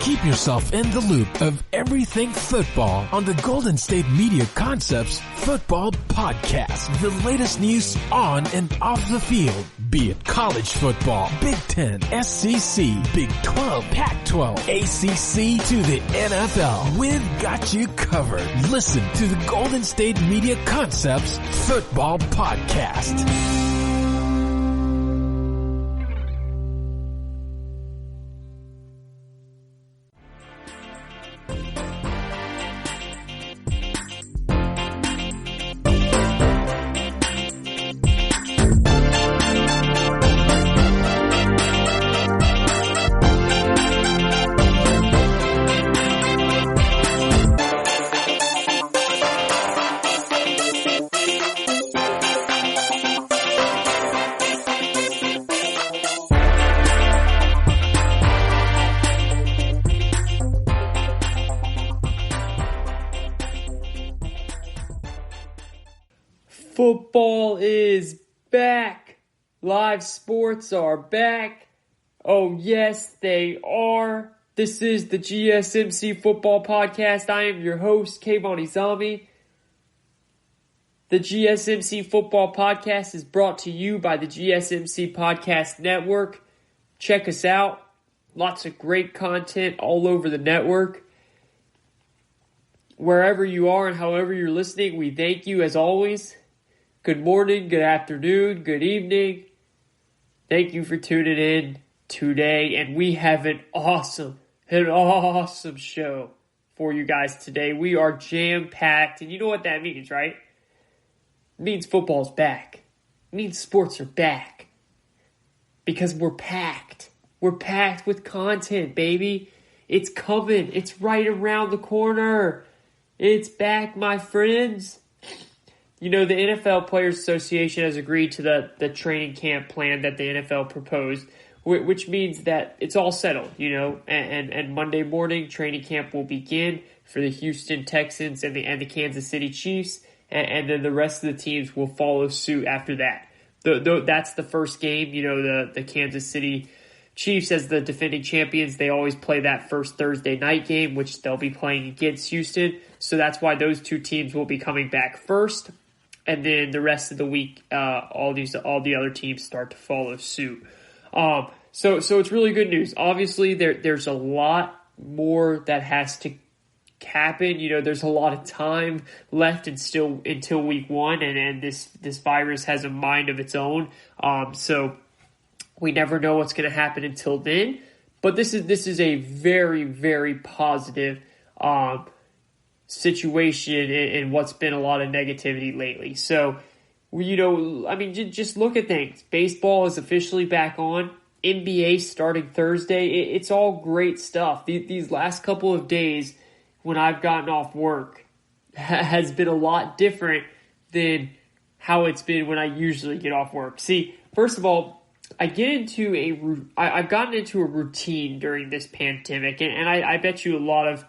Keep yourself in the loop of everything football on the Golden State Media Concepts Football Podcast. The latest news on and off the field, be it college football, Big Ten, SEC, Big 12, Pac-12, ACC to the NFL. We've got you covered. Listen to the Golden State Media Concepts Football Podcast. Football is back. Live sports are back. Oh, yes, they are. This is the GSMC Football Podcast. I am your host, Kayvon. The GSMC Football Podcast is brought to you by the GSMC Podcast Network. Check us out. Lots of great content all over the network. Wherever you are and however you're listening, we thank you as always. Good morning, good afternoon, good evening. Thank you for tuning in today, and we have an awesome show for you guys today. We are jam-packed, and you know what that means, right? It means football's back. It means sports are back. Because we're packed. We're packed with content, baby. It's coming. It's right around the corner. It's back, my friends. You know, the NFL Players Association has agreed to the training camp plan that the NFL proposed, which means that it's all settled, you know, and Monday morning training camp will begin for the Houston Texans and the Kansas City Chiefs, and then the rest of the teams will follow suit after that. That's the first game, you know, the Kansas City Chiefs as the defending champions, they always play that first Thursday night game, which they'll be playing against Houston, so that's why those two teams will be coming back first. And then the rest of the week, all the other teams start to follow suit. So it's really good news. Obviously, there's a lot more that has to happen. You know, there's a lot of time left and still until week 1, and this virus has a mind of its own. So we never know what's going to happen until then. But this is a very, very positive situation in what's been a lot of negativity lately. So, you know, I mean, just look at things. Baseball is officially back on. NBA starting Thursday. It's all great stuff. These last couple of days when I've gotten off work has been a lot different than how it's been when I usually get off work. See, first of all, I've gotten into a routine during this pandemic, and I bet you a lot of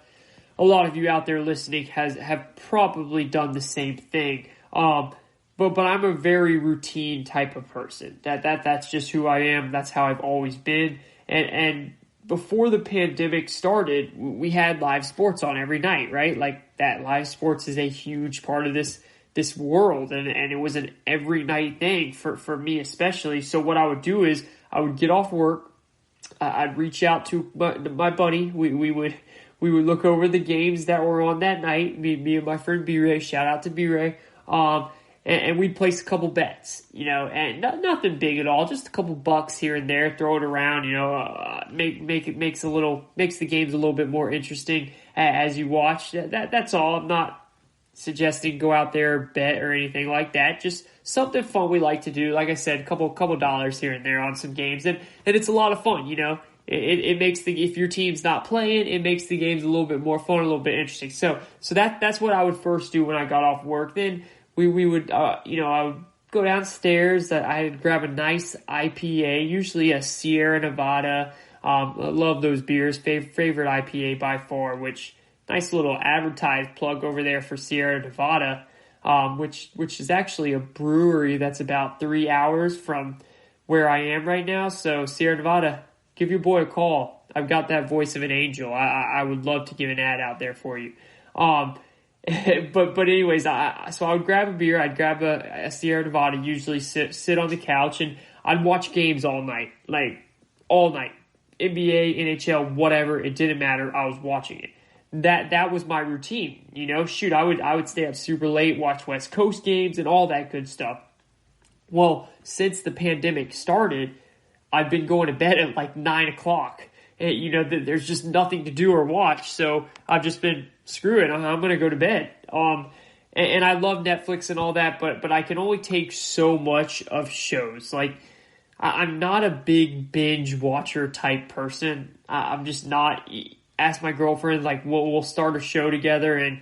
you out there listening have probably done the same thing. But I'm a very routine type of person. That's just who I am. That's how I've always been. And before the pandemic started, we had live sports on every night, right? Like that live sports is a huge part of this world, and it was an every night thing for me especially. So what I would do is I would get off work, I'd reach out to my buddy. We would look over the games that were on that night. Me and my friend B-Ray, shout out to B-Ray. And we'd place a couple bets, you know, and nothing big at all, just a couple bucks here and there, throw it around, you know, makes the games a little bit more interesting as you watch. That's all. I'm not suggesting go out there bet or anything like that. Just something fun we like to do. Like I said, a couple dollars here and there on some games, and it's a lot of fun, you know. It makes if your team's not playing, it makes the games a little bit more fun, a little bit interesting. So that's what I would first do when I got off work. Then we would, I would go downstairs. I'd grab a nice IPA, usually a Sierra Nevada. I love those beers. Favorite IPA by far, which nice little advertised plug over there for Sierra Nevada, which is actually a brewery that's about 3 hours from where I am right now. So Sierra Nevada, give your boy a call. I've got that voice of an angel. I would love to give an ad out there for you. But anyways, so I would grab a beer. I'd grab a Sierra Nevada, usually sit on the couch, and I'd watch games all night, like all night. NBA, NHL, whatever, it didn't matter. I was watching it. That was my routine. Shoot, I would stay up super late, watch West Coast games and all that good stuff. Well, since the pandemic started, I've been going to bed at like 9 o'clock. And, there's just nothing to do or watch, so I've just been, screw it, I'm going to go to bed. And I love Netflix and all that, but I can only take so much of shows. Like, I'm not a big binge watcher type person. I'm just not. Ask my girlfriend, like, we'll start a show together, and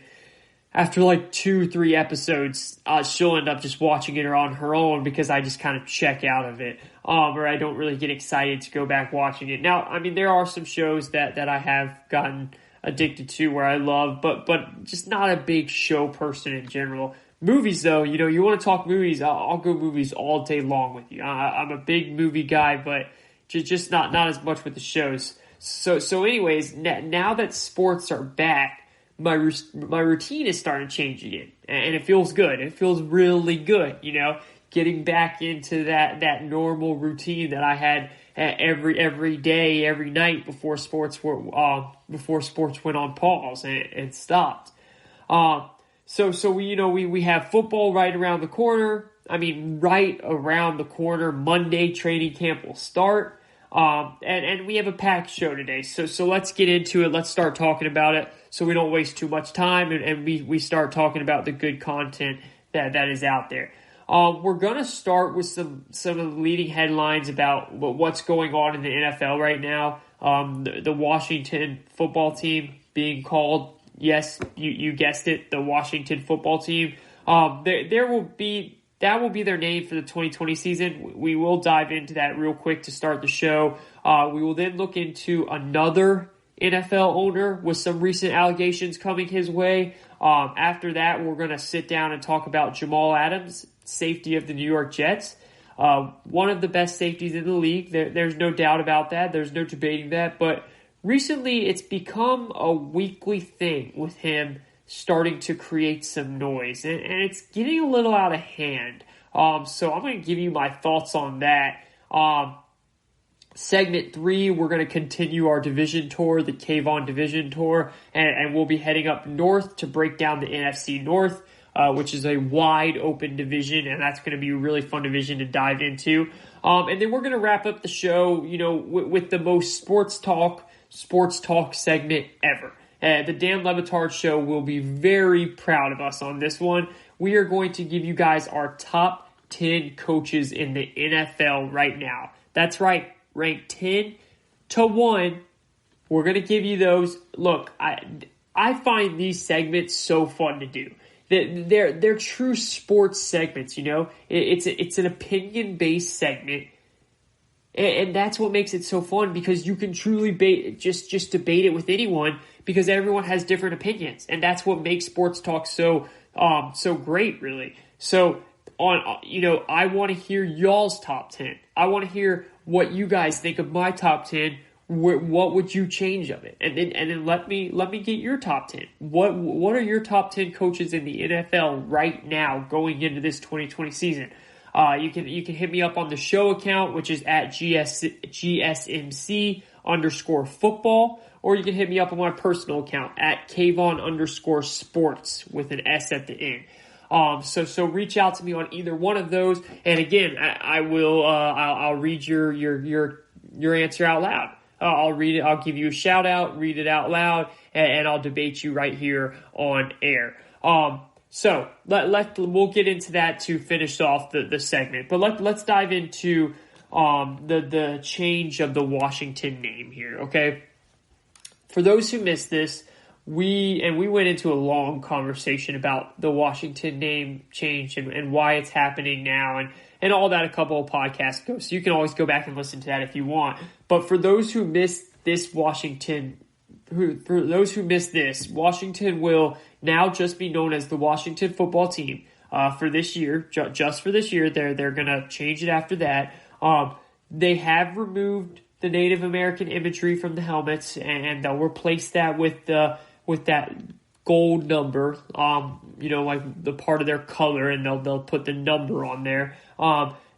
after like 2-3 episodes, she'll end up just watching it on her own because I just kind of check out of it, or I don't really get excited to go back watching it. Now, I mean, there are some shows that I have gotten addicted to where I love, but just not a big show person in general. Movies, though, you want to talk movies, I'll go movies all day long with you. I'm a big movie guy, but just not as much with the shows. So anyways, now that sports are back, my routine is starting to change again, and it feels good. It feels really good, getting back into that normal routine that I had every day, every night before sports went on pause and stopped. So we have football right around the corner. I mean, right around the corner. Monday training camp will start. And we have a packed show today. So let's get into it. Let's start talking about it so we don't waste too much time and we start talking about the good content that is out there. We're going to start with some of the leading headlines about what's going on in the NFL right now. The Washington football team being called, yes, you guessed it, the Washington football team. That will be their name for the 2020 season. We will dive into that real quick to start the show. We will then look into another NFL owner with some recent allegations coming his way. After that, we're going to sit down and talk about Jamal Adams, safety of the New York Jets. One of the best safeties in the league. There's no doubt about that. There's no debating that. But recently, it's become a weekly thing with him starting to create some noise, and it's getting a little out of hand. So I'm going to give you my thoughts on that. Segment 3, we're going to continue our division tour, the Kayvon division tour, and we'll be heading up north to break down the NFC North, which is a wide open division, and that's going to be a really fun division to dive into. And then we're going to wrap up the show, with the most sports talk segment ever. The Dan Le Batard Show will be very proud of us on this one. We are going to give you guys our top 10 coaches in the NFL right now. That's right, ranked 10 to 1. We're going to give you those. Look, I find these segments so fun to do. They're true sports segments, It's an opinion-based segment. And that's what makes it so fun, because you can truly just debate it with anyone, because everyone has different opinions, and that's what makes sports talk so great, really. So I want to hear y'all's top 10. I want to hear what you guys think of my top 10. What would you change of it? And then let me get your top 10. What are your top 10 coaches in the NFL right now going into this 2020 season? You can hit me up on the show account, which is at GSMC_football, or you can hit me up on my personal account at Kayvon_sports with an S at the end. So reach out to me on either one of those, and again, I'll read your answer out loud. I'll read it. I'll give you a shout out, read it out loud, and I'll debate you right here on air. So we'll get into that to finish off the segment. But let's dive into the change of the Washington name here, okay? For those who missed this, we went into a long conversation about the Washington name change and why it's happening now and all that a couple of podcasts ago. So you can always go back and listen to that if you want. But for those who missed this, Washington will now just be known as the Washington football team for this year. Just for this year, they're going to change it after that. They have removed the Native American imagery from the helmets, and they'll replace that with that gold number, like the part of their color, and they'll put the number on there.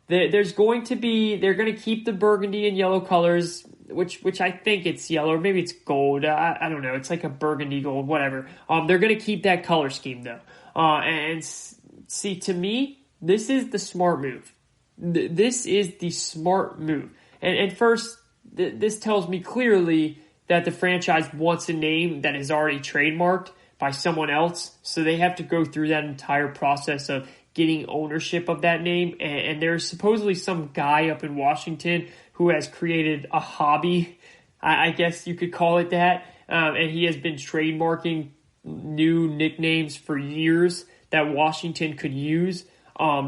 They're going to keep the burgundy and yellow colors, which I think it's yellow, or maybe it's gold. I don't know. It's like a burgundy gold, whatever. They're going to keep that color scheme though. And see, to me, this is the smart move. This is the smart move. And first, this tells me clearly that the franchise wants a name that is already trademarked by someone else, so they have to go through that entire process of getting ownership of that name. And there's supposedly some guy up in Washington who has created a hobby, I guess you could call it that, and he has been trademarking new nicknames for years that Washington could use.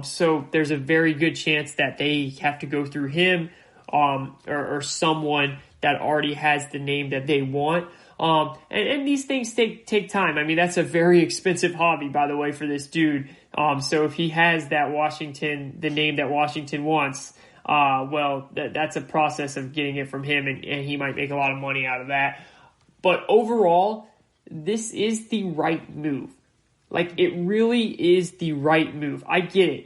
So there's a very good chance that they have to go through him or someone that already has the name that they want. And these things take time. I mean, that's a very expensive hobby, by the way, for this dude. So if he has the name that Washington wants, that's a process of getting it from him, and he might make a lot of money out of that. But overall, this is the right move. Like, it really is the right move. I get it.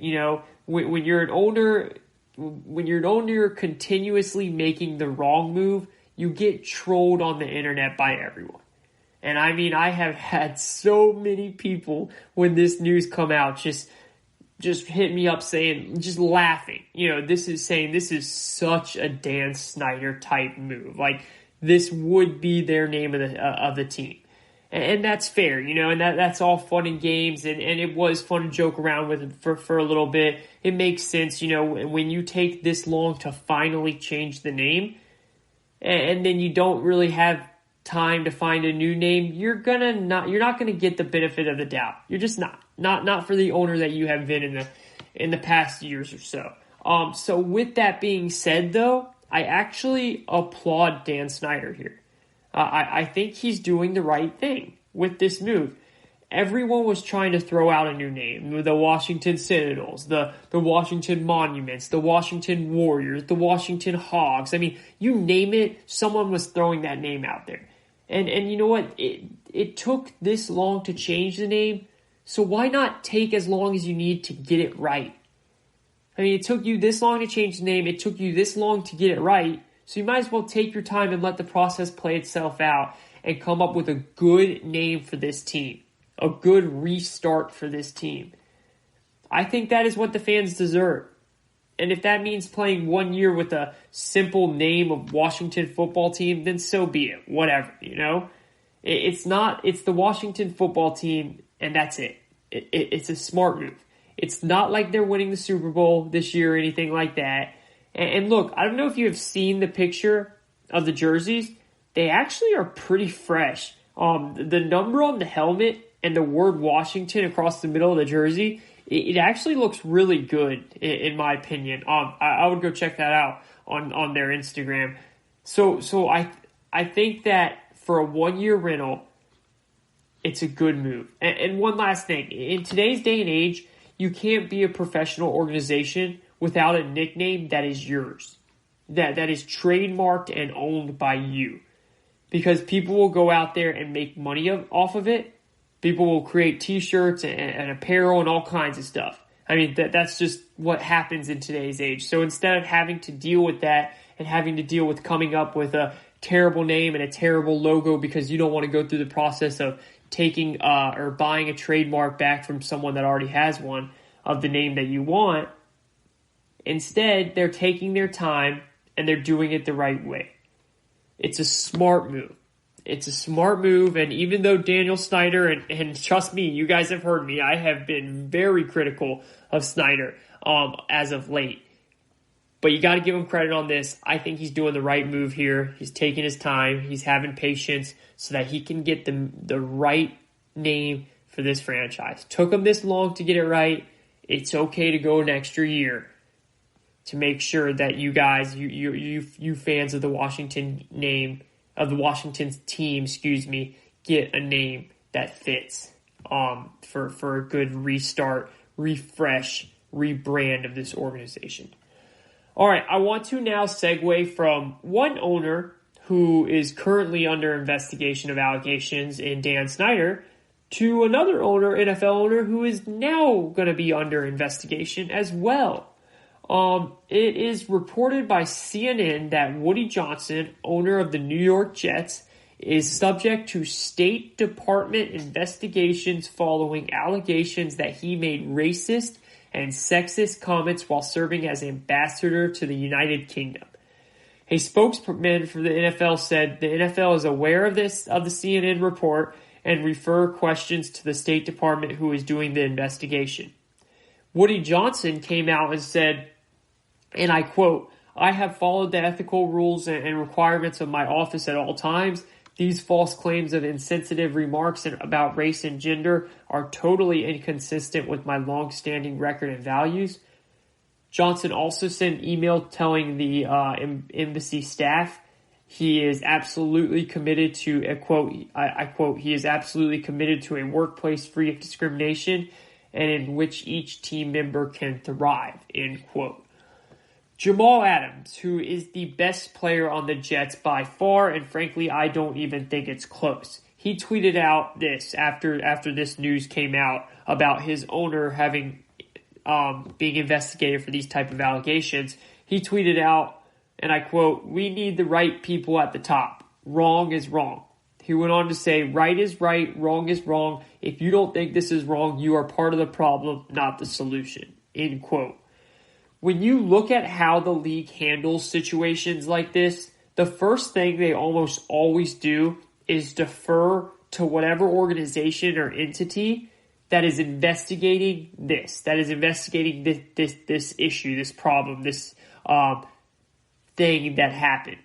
When you're an owner continuously making the wrong move, you get trolled on the internet by everyone. And I mean, I have had so many people when this news come out just hit me up saying, just laughing. This is such a Dan Snyder type move. Like, this would be their name of the team. And that's fair, and that's all fun and games, and it was fun to joke around with it for a little bit. It makes sense, when you take this long to finally change the name, and then you don't really have time to find a new name, you're not gonna get the benefit of the doubt. You're just not for the owner that you have been in the past years or so. So with that being said, though, I actually applaud Dan Snyder here. I think he's doing the right thing with this move. Everyone was trying to throw out a new name. The Washington Sentinels, the Washington Monuments, the Washington Warriors, the Washington Hogs. I mean, you name it, someone was throwing that name out there. And you know what? It took this long to change the name, so why not take as long as you need to get it right? I mean, it took you this long to change the name. It took you this long to get it right. So you might as well take your time and let the process play itself out and come up with a good name for this team, a good restart for this team. I think that is what the fans deserve. And if that means playing 1 year with a simple name of Washington football team, then so be it. Whatever, It's the Washington football team, and that's it. It's a smart move. It's not like they're winning the Super Bowl this year or anything like that. And look, I don't know if you have seen the picture of the jerseys. They actually are pretty fresh. The number on the helmet and the word Washington across the middle of the jersey, it actually looks really good, in my opinion. I would go check that out on their Instagram. So I think that for a 1 year rental, it's a good move. And one last thing. In today's day and age, you can't be a professional organization without a nickname that is yours, that is trademarked and owned by you. Because people will go out there and make money off of it. People will create t-shirts and apparel and all kinds of stuff. I mean, that's just what happens in today's age. So instead of having to deal with that and having to deal with coming up with a terrible name and a terrible logo because you don't want to go through the process of taking or buying a trademark back from someone that already has one of the name that you want, instead, they're taking their time and they're doing it the right way. It's a smart move. It's a smart move, and even though Daniel Snyder, and trust me, you guys have heard me, I have been very critical of Snyder as of late. But you got to give him credit on this. I think he's doing the right move here. He's taking his time. He's having patience so that he can get the right name for this franchise. Took him this long to get it right. It's okay to go an extra year to make sure that you guys, you fans of the Washington name, of the Washington team, get a name that fits for a good restart, refresh, rebrand of this organization. All right, I want to now segue from one owner who is currently under investigation of allegations in Dan Snyder to another owner, NFL owner, who is now going to be under investigation as well. It is reported by CNN that Woody Johnson, owner of the New York Jets, is subject to State Department investigations following allegations that he made racist and sexist comments while serving as ambassador to the United Kingdom. A spokesman for the NFL said the NFL is aware of the CNN report and refer questions to the State Department, who is doing the investigation. Woody Johnson came out and said, and I quote, "I have followed the ethical rules and requirements of my office at all times. These false claims of insensitive remarks about race and gender are totally inconsistent with my long-standing record and values." Johnson also sent an email telling the embassy staff he is absolutely committed to, I quote, "he is absolutely committed to a workplace free of discrimination and in which each team member can thrive," end quote. Jamal Adams, who is the best player on the Jets by far, and frankly, I don't even think it's close. He tweeted out this after this news came out about his owner having being investigated for these type of allegations. He tweeted out, and I quote, "We need the right people at the top. Wrong is wrong." He went on to say, "Right is right, wrong is wrong. If you don't think this is wrong, you are part of the problem, not the solution," end quote. When you look at how the league handles situations like this, the first thing they almost always do is defer to whatever organization or entity that is investigating this issue, this problem, this thing that happened,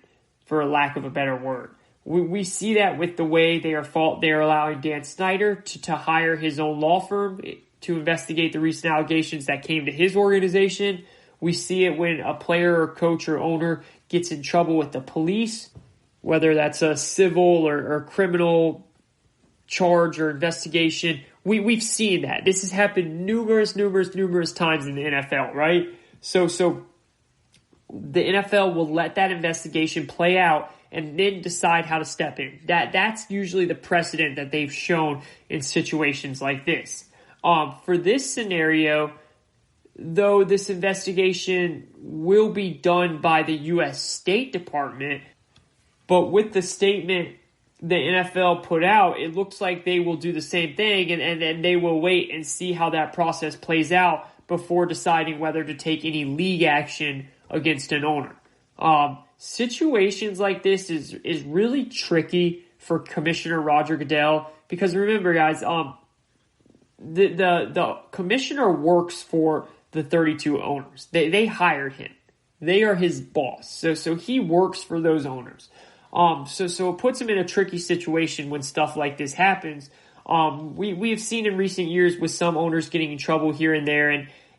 for a lack of a better word. We see that with the way they are allowing Dan Snyder to hire his own law firm to investigate the recent allegations that came to his organization. We see it when a player or coach or owner gets in trouble with the police, whether that's a civil or criminal charge or investigation. We've seen that. This has happened numerous times in the NFL, right? So the NFL will let that investigation play out and then decide how to step in. That's usually the precedent that they've shown in situations like this. For this scenario, though, this investigation will be done by the U.S. State Department, but with the statement the NFL put out, it looks like they will do the same thing, and then they will wait and see how that process plays out before deciding whether to take any league action against an owner. Situations like this is really tricky for Commissioner Roger Goodell, because remember, guys, the commissioner works for the 32 owners. They hired him. They are his boss. So he works for those owners. So it puts him in a tricky situation when stuff like this happens. We have seen in recent years with some owners getting in trouble here and there,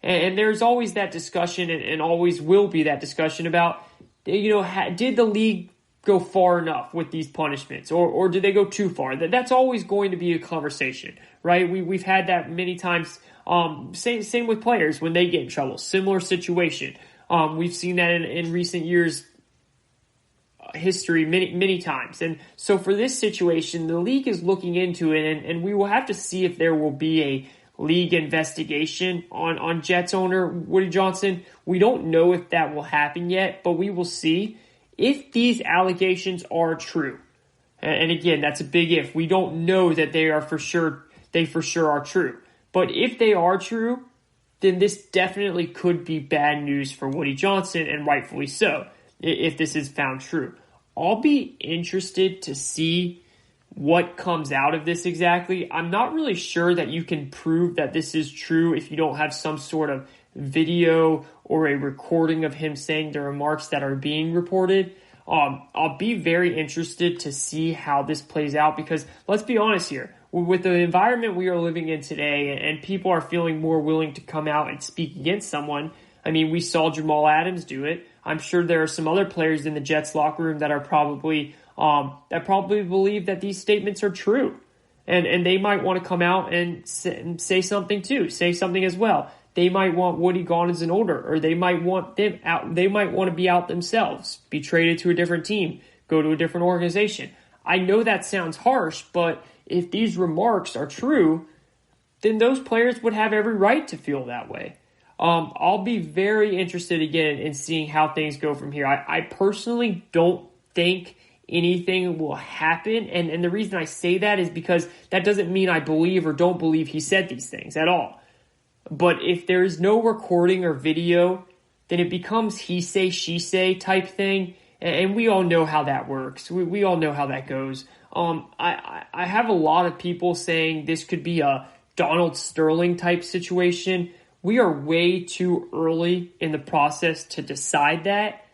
and there's always that discussion, and always will be that discussion about, did the league go far enough with these punishments, or did they go too far? That's always going to be a conversation, right? We've had that many times. Same with players when they get in trouble. Similar situation. We've seen that in recent years history many times. And so for this situation, the league is looking into it, and we will have to see if there will be a league investigation on Jets owner Woody Johnson. We don't know if that will happen yet, but we will see if these allegations are true. And again, that's a big if. We don't know that they for sure are true. But if they are true, then this definitely could be bad news for Woody Johnson, and rightfully so, if this is found true. I'll be interested to see what comes out of this exactly. I'm not really sure that you can prove that this is true if you don't have some sort of video or a recording of him saying the remarks that are being reported. I'll be very interested to see how this plays out, because let's be honest here. With the environment we are living in today, and people are feeling more willing to come out and speak against someone. I mean, we saw Jamal Adams do it. I'm sure there are some other players in the Jets locker room that are probably believe that these statements are true. And they might want to come out and say something too, say something as well. they might want Woody gone as an owner, or they might want them out. They might want to be out themselves, be traded to a different team, go to a different organization. I know that sounds harsh, but if these remarks are true, then those players would have every right to feel that way. I'll be very interested again in seeing how things go from here. I personally don't think anything will happen. And the reason I say that is because that doesn't mean I believe or don't believe he said these things at all. But if there is no recording or video, then it becomes he say, she say type thing. And we all know how that works. We all know how that goes. I have a lot of people saying this could be a Donald Sterling type situation. We are way too early in the process to decide that.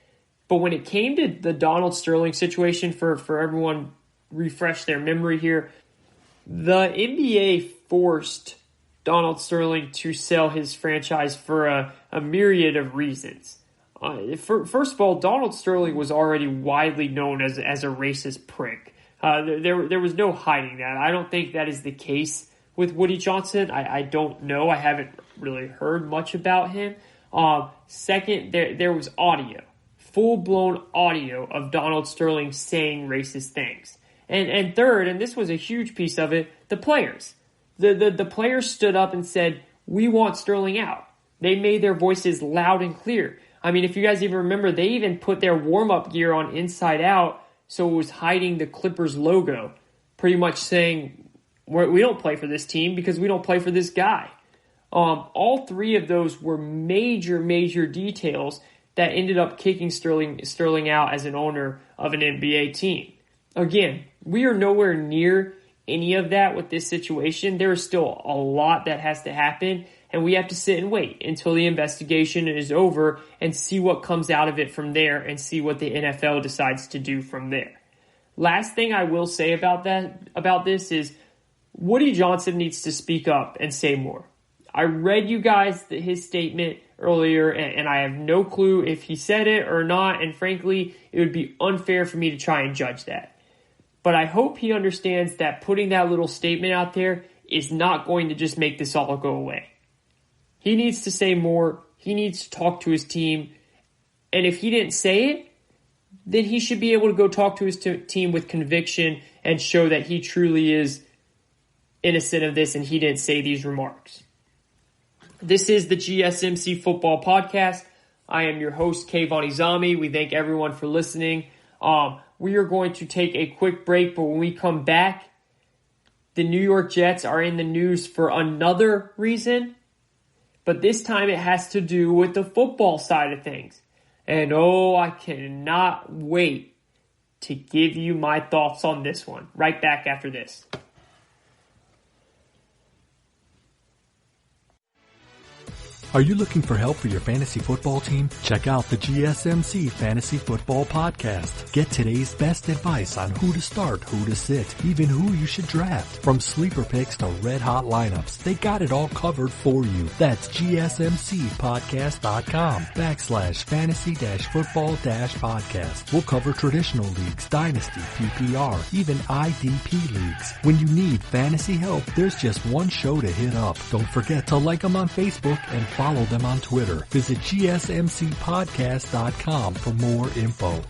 But when it came to the Donald Sterling situation, for everyone refresh their memory here, the NBA forced Donald Sterling to sell his franchise for a myriad of reasons. First of all, Donald Sterling was already widely known as a racist prick. There was no hiding that. I don't think that is the case with Woody Johnson. I don't know. I haven't really heard much about him. Second, there was audio. Full-blown audio of Donald Sterling saying racist things. And third, and this was a huge piece of it, the players. The players stood up and said, we want Sterling out. They made their voices loud and clear. I mean, if you guys even remember, they even put their warm-up gear on inside out so it was hiding the Clippers logo, pretty much saying, we don't play for this team because we don't play for this guy. All three of those were major details that ended up kicking Sterling out as an owner of an NBA team. Again, we are nowhere near any of that with this situation. There is still a lot that has to happen, and we have to sit and wait until the investigation is over and see what comes out of it from there and see what the NFL decides to do from there. Last thing I will say about this is Woody Johnson needs to speak up and say more. I read you guys his statement earlier, and I have no clue if he said it or not, and frankly, it would be unfair for me to try and judge that. But I hope he understands that putting that little statement out there is not going to just make this all go away. He needs to say more. He needs to talk to his team. And if he didn't say it, then he should be able to go talk to his team with conviction and show that he truly is innocent of this and he didn't say these remarks. This is the GSMC Football Podcast. I am your host, Kayvon Izami. We thank everyone for listening. We are going to take a quick break, but when we come back, the New York Jets are in the news for another reason, but this time it has to do with the football side of things. And I cannot wait to give you my thoughts on this one. Right back after this. Are you looking for help for your fantasy football team? Check out the GSMC Fantasy Football Podcast. Get today's best advice on who to start, who to sit, even who you should draft. From sleeper picks to red hot lineups, they got it all covered for you. That's gsmcpodcast.com/fantasy-football-podcast. We'll cover traditional leagues, dynasty, PPR, even IDP leagues. When you need fantasy help, there's just one show to hit up. Don't forget to like them on Facebook and follow them on Twitter. Visit gsmcpodcast.com for more info.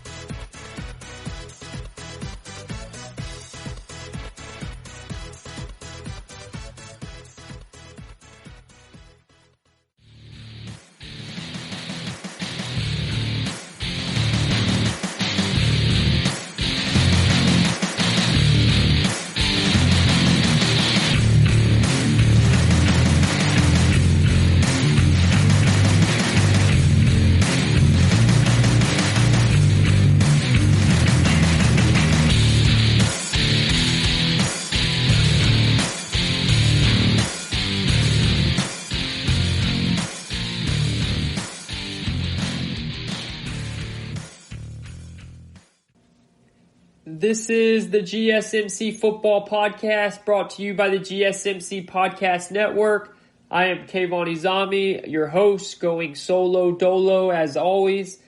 This is the GSMC Football Podcast brought to you by the GSMC Podcast Network. I am Kayvon Izami, your host, going solo dolo as always.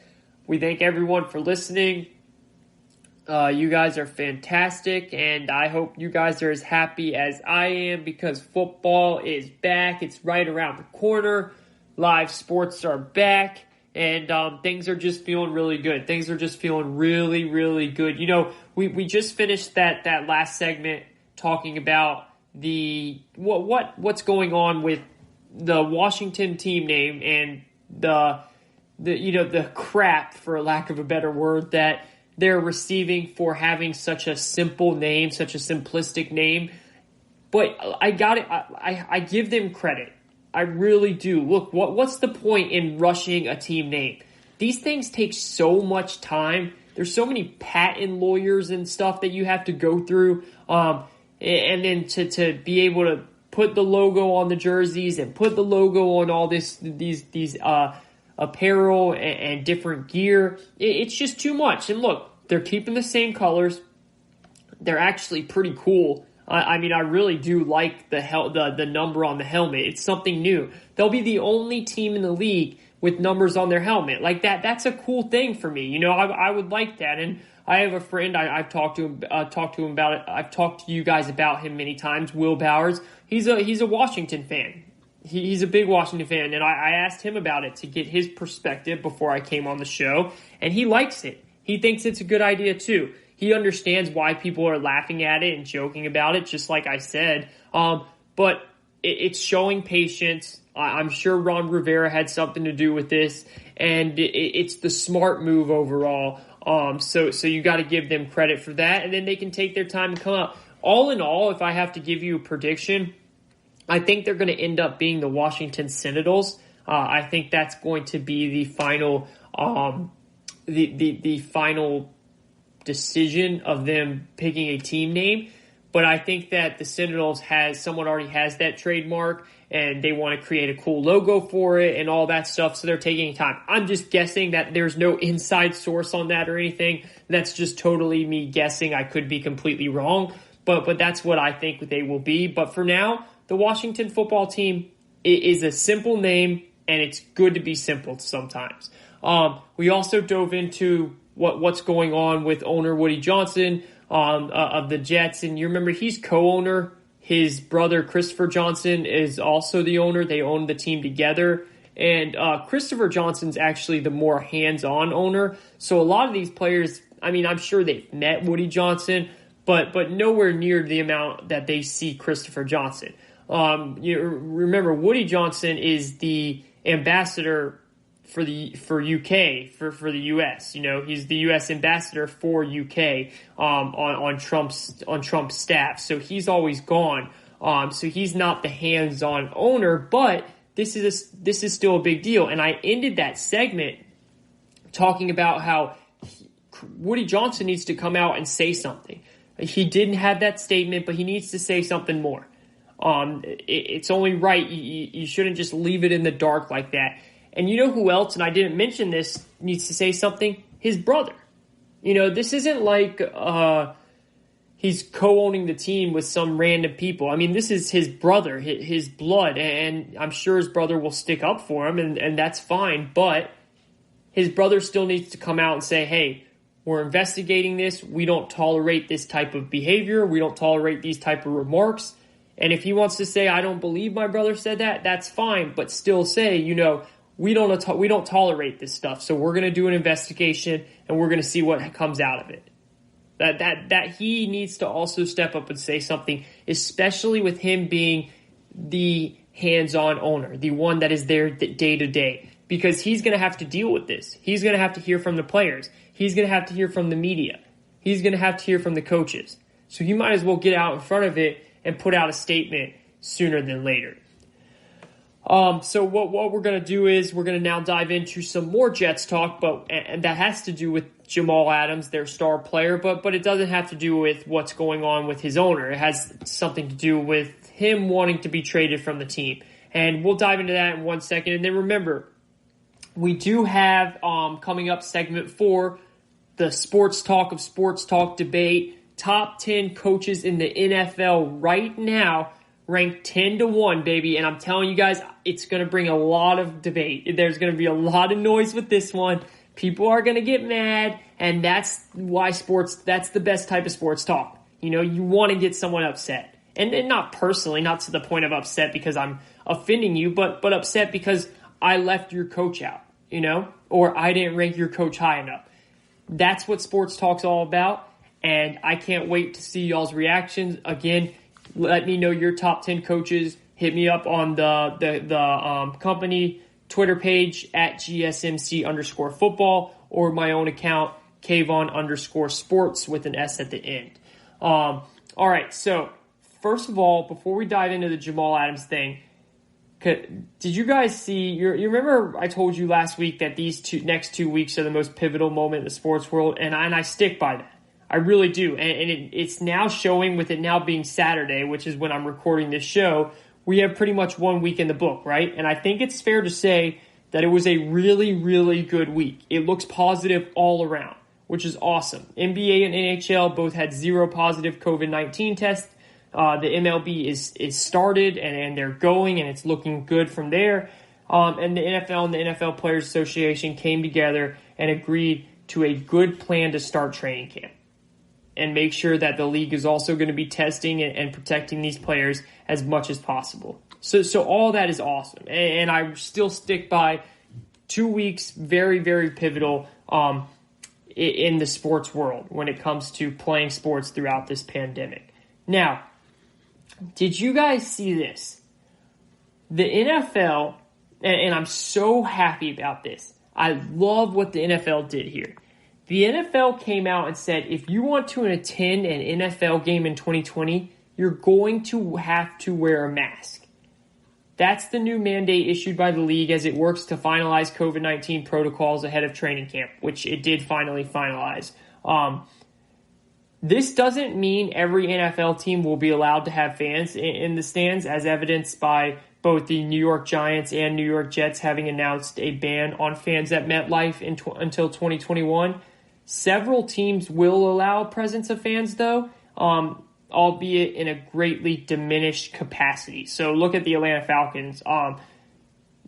We thank everyone for listening. You guys are fantastic, and I hope you guys are as happy as I am because football is back. It's right around the corner. live sports are back, and things are just feeling really good. Things are just feeling really, really good. You know, we just finished that last segment talking about what's going on with the Washington team name and the crap, for lack of a better word, that they're receiving for having such a simple name, such a simplistic name. But I give them credit. I really do. Look, what's the point in rushing a team name? These things take so much time. There's so many patent lawyers and stuff that you have to go through. And then to be able to put the logo on the jerseys and put the logo on all these apparel and different gear. It's just too much. And look, they're keeping the same colors. They're actually pretty cool. I mean, I really do like the number on the helmet. It's something new. They'll be the only team in the league with numbers on their helmet. Like that, that's a cool thing for me. You know, I would like that. And I have a friend, I've talked to him about it. I've talked to you guys about him many times, Will Bowers. He's a Washington fan. He's a big Washington fan, and I asked him about it to get his perspective before I came on the show, and he likes it. He thinks it's a good idea too. He understands why people are laughing at it and joking about it, just like I said. But it's showing patience. I'm sure Ron Rivera had something to do with this, and it's the smart move overall. So you got to give them credit for that, and then they can take their time and come out. All in all, if I have to give you a prediction, I think they're going to end up being the Washington Senators. I think that's going to be the final, the final decision of them picking a team name. But I think that the Sentinels someone already has that trademark, and they want to create a cool logo for it and all that stuff, so they're taking time. I'm just guessing that there's no inside source on that or anything. That's just totally me guessing. I could be completely wrong, but that's what I think they will be. But for now, the Washington football team is a simple name, and it's good to be simple sometimes. We also dove into what's going on with owner Woody Johnson of the Jets, and you remember he's co-owner. His brother Christopher Johnson is also the owner. They own the team together, and Christopher Johnson's actually the more hands-on owner. So a lot of these players, I mean, I'm sure they've met Woody Johnson, but nowhere near the amount that they see Christopher Johnson. You remember Woody Johnson is the ambassador for UK for the US. You know, he's the US ambassador for UK on Trump's staff. So he's always gone. So he's not the hands-on owner, but this is still a big deal. And I ended that segment talking about how Woody Johnson needs to come out and say something. He didn't have that statement, but he needs to say something more. It's only right. You shouldn't just leave it in the dark like that. And you know who else, and I didn't mention this, needs to say something? His brother. You know, this isn't like he's co-owning the team with some random people. I mean, this is his brother, his blood, and I'm sure his brother will stick up for him, and that's fine. But his brother still needs to come out and say, hey, we're investigating this. We don't tolerate this type of behavior. We don't tolerate these type of remarks. And if he wants to say, I don't believe my brother said that, that's fine. But still say, you know, we don't tolerate this stuff. So we're going to do an investigation, and we're going to see what comes out of it. That he needs to also step up and say something, especially with him being the hands-on owner, the one that is there day to day, because he's going to have to deal with this. He's going to have to hear from the players. He's going to have to hear from the media. He's going to have to hear from the coaches. So he might as well get out in front of it and put out a statement sooner than later. So what we're going to do is we're going to now dive into some more Jets talk, and that has to do with Jamal Adams, their star player, but it doesn't have to do with what's going on with his owner. It has something to do with him wanting to be traded from the team. And we'll dive into that in 1 second. And then remember, we do have coming up segment 4, the sports talk debate, top 10 coaches in the NFL right now, ranked 10-1, baby. And I'm telling you guys, it's going to bring a lot of debate. There's going to be a lot of noise with this one. People are going to get mad, and that's why that's the best type of sports talk. You know, you want to get someone upset. And not personally, not to the point of upset because I'm offending you, but upset because I left your coach out, or I didn't rank your coach high enough. That's what sports talk's all about, and I can't wait to see y'all's reactions. Again, let me know your top 10 coaches. Hit me up on the company Twitter page at GSMC_football or my own account, Kayvon_sports with an S at the end. All right, so first of all, before we dive into the Jamal Adams thing, did you guys see, you remember I told you last week that these next 2 weeks are the most pivotal moment in the sports world, and I stick by that. I really do. And it's now showing, with it now being Saturday, which is when I'm recording this show, we have pretty much 1 week in the book, right? And I think it's fair to say that it was a really, really good week. It looks positive all around, which is awesome. NBA and NHL both had 0 positive COVID-19 tests. The MLB is started and they're going, and it's looking good from there. And the NFL and the NFL Players Association came together and agreed to a good plan to start training camp and make sure that the league is also going to be testing and protecting these players as much as possible. So all that is awesome. And I still stick by 2 weeks, very, very pivotal in the sports world when it comes to playing sports throughout this pandemic. Now, did you guys see this? The NFL, and I'm so happy about this. I love what the NFL did here. The NFL came out and said, if you want to attend an NFL game in 2020, you're going to have to wear a mask. That's the new mandate issued by the league as it works to finalize COVID-19 protocols ahead of training camp, which it did finally finalize. This doesn't mean every NFL team will be allowed to have fans in the stands, as evidenced by both the New York Giants and New York Jets having announced a ban on fans at MetLife until 2021. Several teams will allow presence of fans, though, albeit in a greatly diminished capacity. So look at the Atlanta Falcons.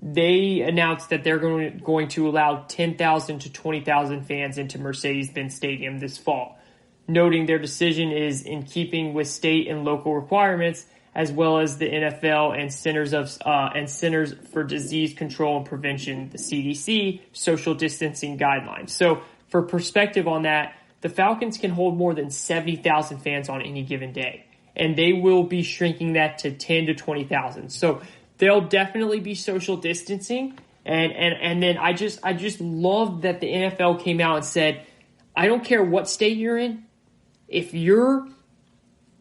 They announced that they're going to allow 10,000 to 20,000 fans into Mercedes-Benz Stadium this fall, noting their decision is in keeping with state and local requirements, as well as the NFL and Centers for Disease Control and Prevention, the CDC, social distancing guidelines. So for perspective on that, the Falcons can hold more than 70,000 fans on any given day, and they will be shrinking that to 10 to 20,000. So there'll definitely be social distancing, and then I just love that the NFL came out and said, I don't care what state you're in, if you're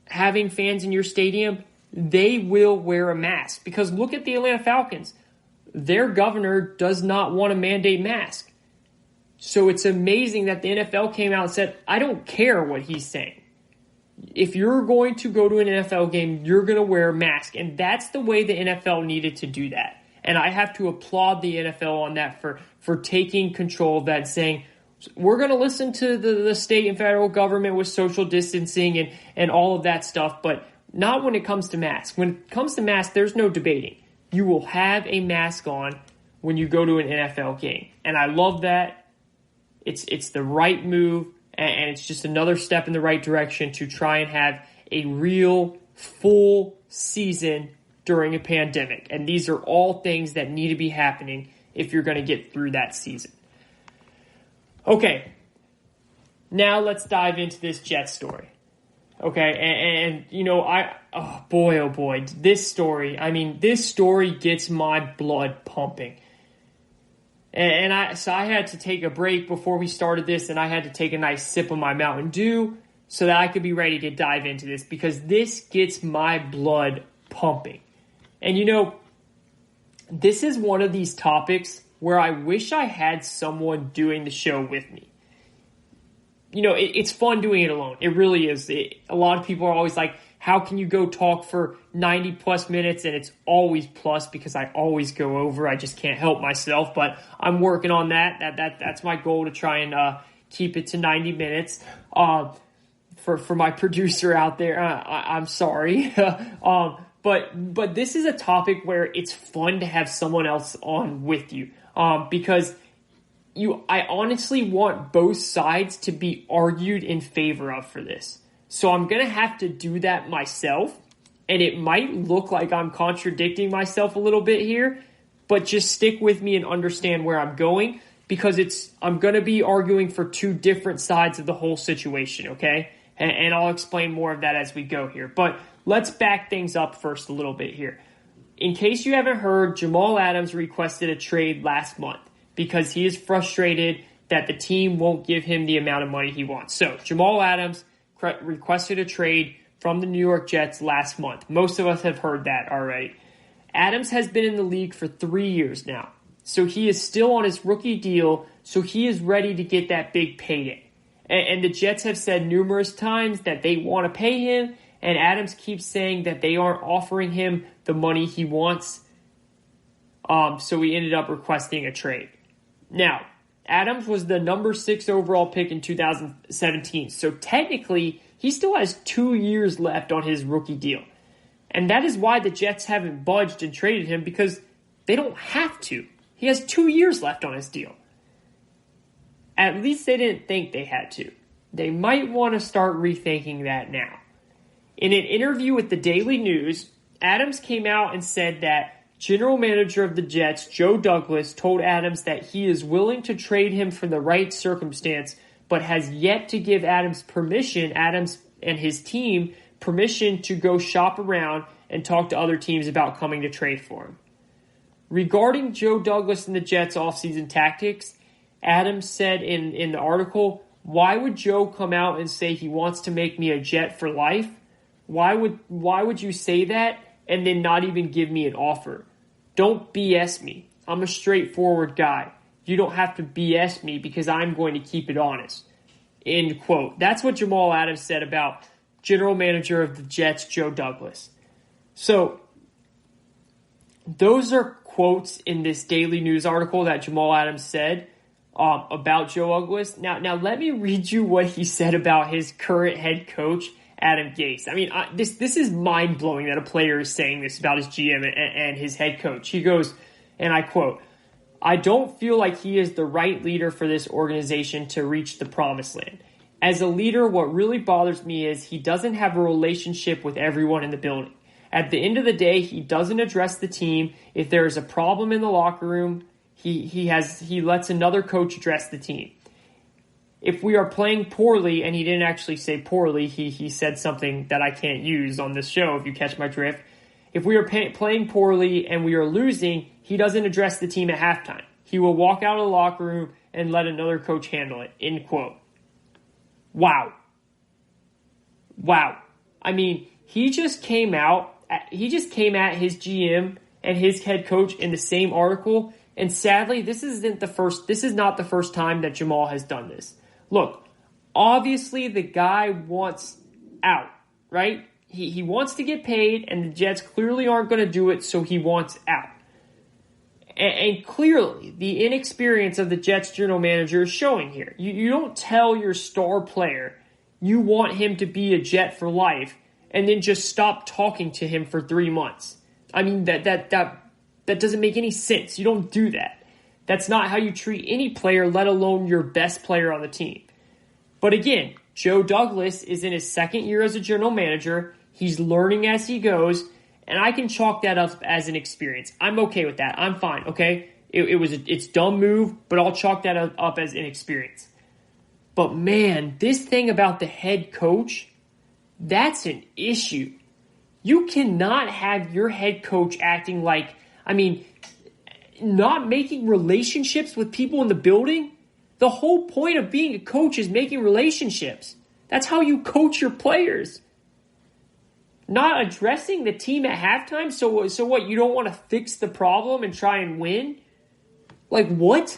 having fans in your stadium, they will wear a mask. Because look at the Atlanta Falcons. Their governor does not want to mandate masks. So it's amazing that the NFL came out and said, I don't care what he's saying. If you're going to go to an NFL game, you're going to wear a mask. And that's the way the NFL needed to do that. And I have to applaud the NFL on that for taking control of that and saying, we're going to listen to the state and federal government with social distancing and all of that stuff, but not when it comes to masks. When it comes to masks, there's no debating. You will have a mask on when you go to an NFL game. And I love that. It's the right move, and it's just another step in the right direction to try and have a real full season during a pandemic. And these are all things that need to be happening if you're going to get through that season. Okay, now let's dive into this Jets story. Okay, and oh boy, this story gets my blood pumping. And I had to take a break before we started this, and I had to take a nice sip of my Mountain Dew so that I could be ready to dive into this, because this gets my blood pumping. And this is one of these topics where I wish I had someone doing the show with me. It's fun doing it alone. It really is. A lot of people are always like, how can you go talk for 90 plus minutes? And it's always plus because I always go over. I just can't help myself, but I'm working on that. That's my goal, to try and keep it to 90 minutes. For my producer out there, I'm sorry. But this is a topic where it's fun to have someone else on with you. Because I honestly want both sides to be argued in favor of for this. So I'm going to have to do that myself, and it might look like I'm contradicting myself a little bit here, but just stick with me and understand where I'm going, because I'm going to be arguing for two different sides of the whole situation, okay? And I'll explain more of that as we go here. But let's back things up first a little bit here. In case you haven't heard, Jamal Adams requested a trade last month because he is frustrated that the team won't give him the amount of money he wants. So Jamal Adams requested a trade from the New York Jets last month. Most of us have heard that already. Adams has been in the league for 3 years now. So he is still on his rookie deal, so he is ready to get that big payday. And the Jets have said numerous times that they want to pay him, and Adams keeps saying that they aren't offering him the money he wants. So he ended up requesting a trade. Now, Adams was the number 6 overall pick in 2017. So technically, he still has 2 years left on his rookie deal. And that is why the Jets haven't budged and traded him, because they don't have to. He has 2 years left on his deal. At least they didn't think they had to. They might want to start rethinking that now. In an interview with the Daily News, Adams came out and said that general manager of the Jets, Joe Douglas, told Adams that he is willing to trade him for the right circumstance, but has yet to give Adams and his team permission to go shop around and talk to other teams about coming to trade for him. Regarding Joe Douglas and the Jets' offseason tactics, Adams said in the article, "Why would Joe come out and say he wants to make me a Jet for life? Why would you say that and then not even give me an offer? Don't BS me. I'm a straightforward guy. You don't have to BS me because I'm going to keep it honest." End quote. That's what Jamal Adams said about general manager of the Jets, Joe Douglas. So those are quotes in this Daily News article that Jamal Adams said about Joe Douglas. Now let me read you what he said about his current head coach, Adam Gase. I mean, this is mind-blowing that a player is saying this about his GM and his head coach. He goes, and I quote, "I don't feel like he is the right leader for this organization to reach the promised land. As a leader, what really bothers me is he doesn't have a relationship with everyone in the building. At the end of the day, he doesn't address the team. If there is a problem in the locker room, he lets another coach address the team. If we are playing poorly," and he didn't actually say poorly, he said something that I can't use on this show if you catch my drift. "If we are playing poorly and we are losing, he doesn't address the team at halftime. He will walk out of the locker room and let another coach handle it." End quote. Wow. I mean, he just came at his GM and his head coach in the same article, and sadly, this is not the first time that Jamal has done this. Look, obviously the guy wants out, right? He wants to get paid, and the Jets clearly aren't going to do it, so he wants out. And clearly, the inexperience of the Jets general manager is showing here. You don't tell your star player you want him to be a Jet for life and then just stop talking to him for 3 months. I mean, that doesn't make any sense. You don't do that. That's not how you treat any player, let alone your best player on the team. But again, Joe Douglas is in his second year as a general manager. He's learning as he goes, and I can chalk that up as an experience. I'm okay with that. I'm fine, okay? It's a dumb move, but I'll chalk that up as inexperience. But man, this thing about the head coach, that's an issue. You cannot have your head coach acting like, not making relationships with people in the building. The whole point of being a coach is making relationships. That's how you coach your players. Not addressing the team at halftime? So what, you don't want to fix the problem and try and win? Like, what?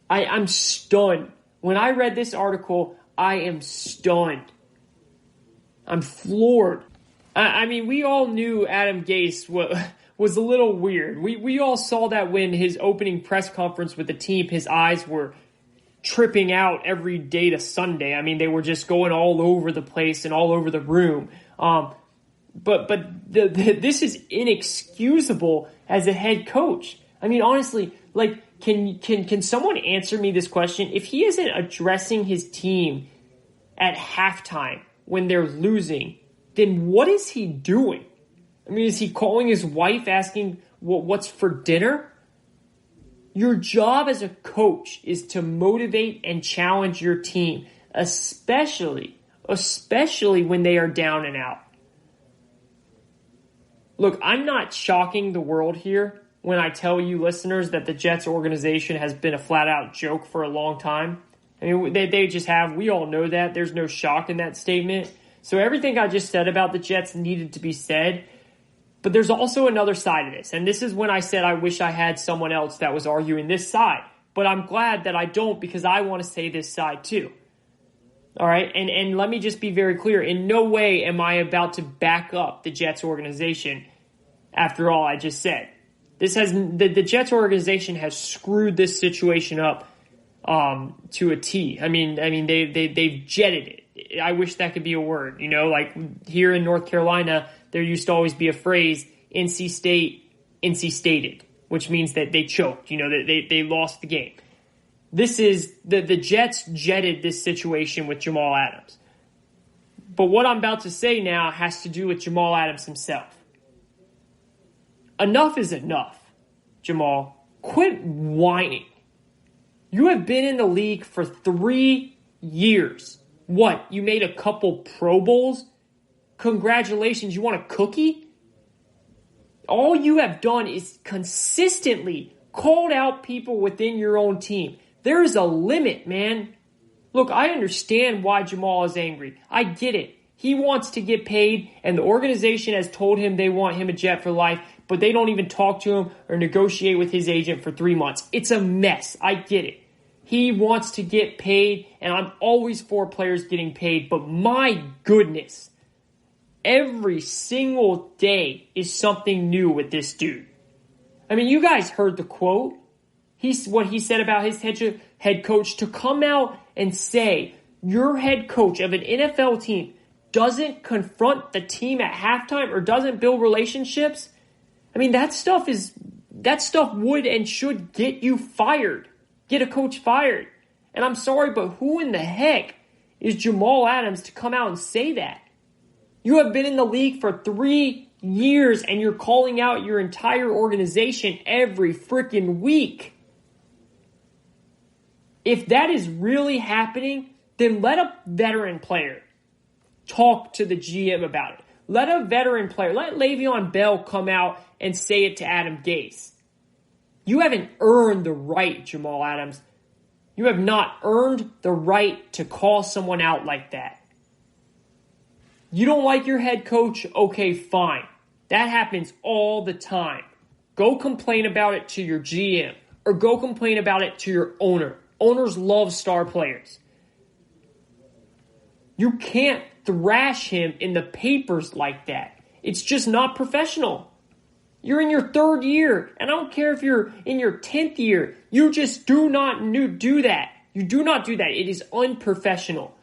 I'm stunned. When I read this article, I am stunned. I'm floored. I mean, we all knew Adam Gase was a little weird. We all saw that when his opening press conference with the team, his eyes were tripping out every day to Sunday. I mean, they were just going all over the place and all over the room. But this is inexcusable as a head coach. I mean, honestly, like, can someone answer me this question? If he isn't addressing his team at halftime when they're losing, then what is he doing? I mean, is he calling his wife asking what's for dinner? Your job as a coach is to motivate and challenge your team, especially when they are down and out. Look, I'm not shocking the world here when I tell you listeners that the Jets organization has been a flat-out joke for a long time. I mean, they just have. We all know that. There's no shock in that statement. So everything I just said about the Jets needed to be said. But there's also another side of this. And this is when I said I wish I had someone else that was arguing this side. But I'm glad that I don't, because I want to say this side too. All right? And let me just be very clear. In no way am I about to back up the Jets organization after all I just said. The Jets organization has screwed this situation up to a T. I mean, they've jetted it. I wish that could be a word. You know, like here in North Carolina, there used to always be a phrase, NC State, NC Stated, which means that they choked. You know, that they lost the game. This is the Jets jetted this situation with Jamal Adams. But what I'm about to say now has to do with Jamal Adams himself. Enough is enough, Jamal. Quit whining. You have been in the league for 3 years. What, you made a couple Pro Bowls? Congratulations, you want a cookie? All you have done is consistently called out people within your own team. There is a limit, man. Look, I understand why Jamal is angry. I get it. He wants to get paid, and the organization has told him they want him a Jet for life, but they don't even talk to him or negotiate with his agent for 3 months. It's a mess. I get it. He wants to get paid, and I'm always for players getting paid, but my goodness, every single day is something new with this dude. I mean, you guys heard the quote. What he said about his head coach, to come out and say your head coach of an NFL team doesn't confront the team at halftime or doesn't build relationships. I mean, that stuff would and should get you fired. Get a coach fired. And I'm sorry, but who in the heck is Jamal Adams to come out and say that? You have been in the league for 3 years and you're calling out your entire organization every freaking week. If that is really happening, then let a veteran player talk to the GM about it. Let a veteran player, let Le'Veon Bell come out and say it to Adam Gase. You haven't earned the right, Jamal Adams. You have not earned the right to call someone out like that. You don't like your head coach? Okay, fine. That happens all the time. Go complain about it to your GM or go complain about it to your owner. Owners love star players. You can't thrash him in the papers like that. It's just not professional. You're in your 3rd year, and I don't care if you're in your 10th year. You just do not do that. You do not do that. It is unprofessional.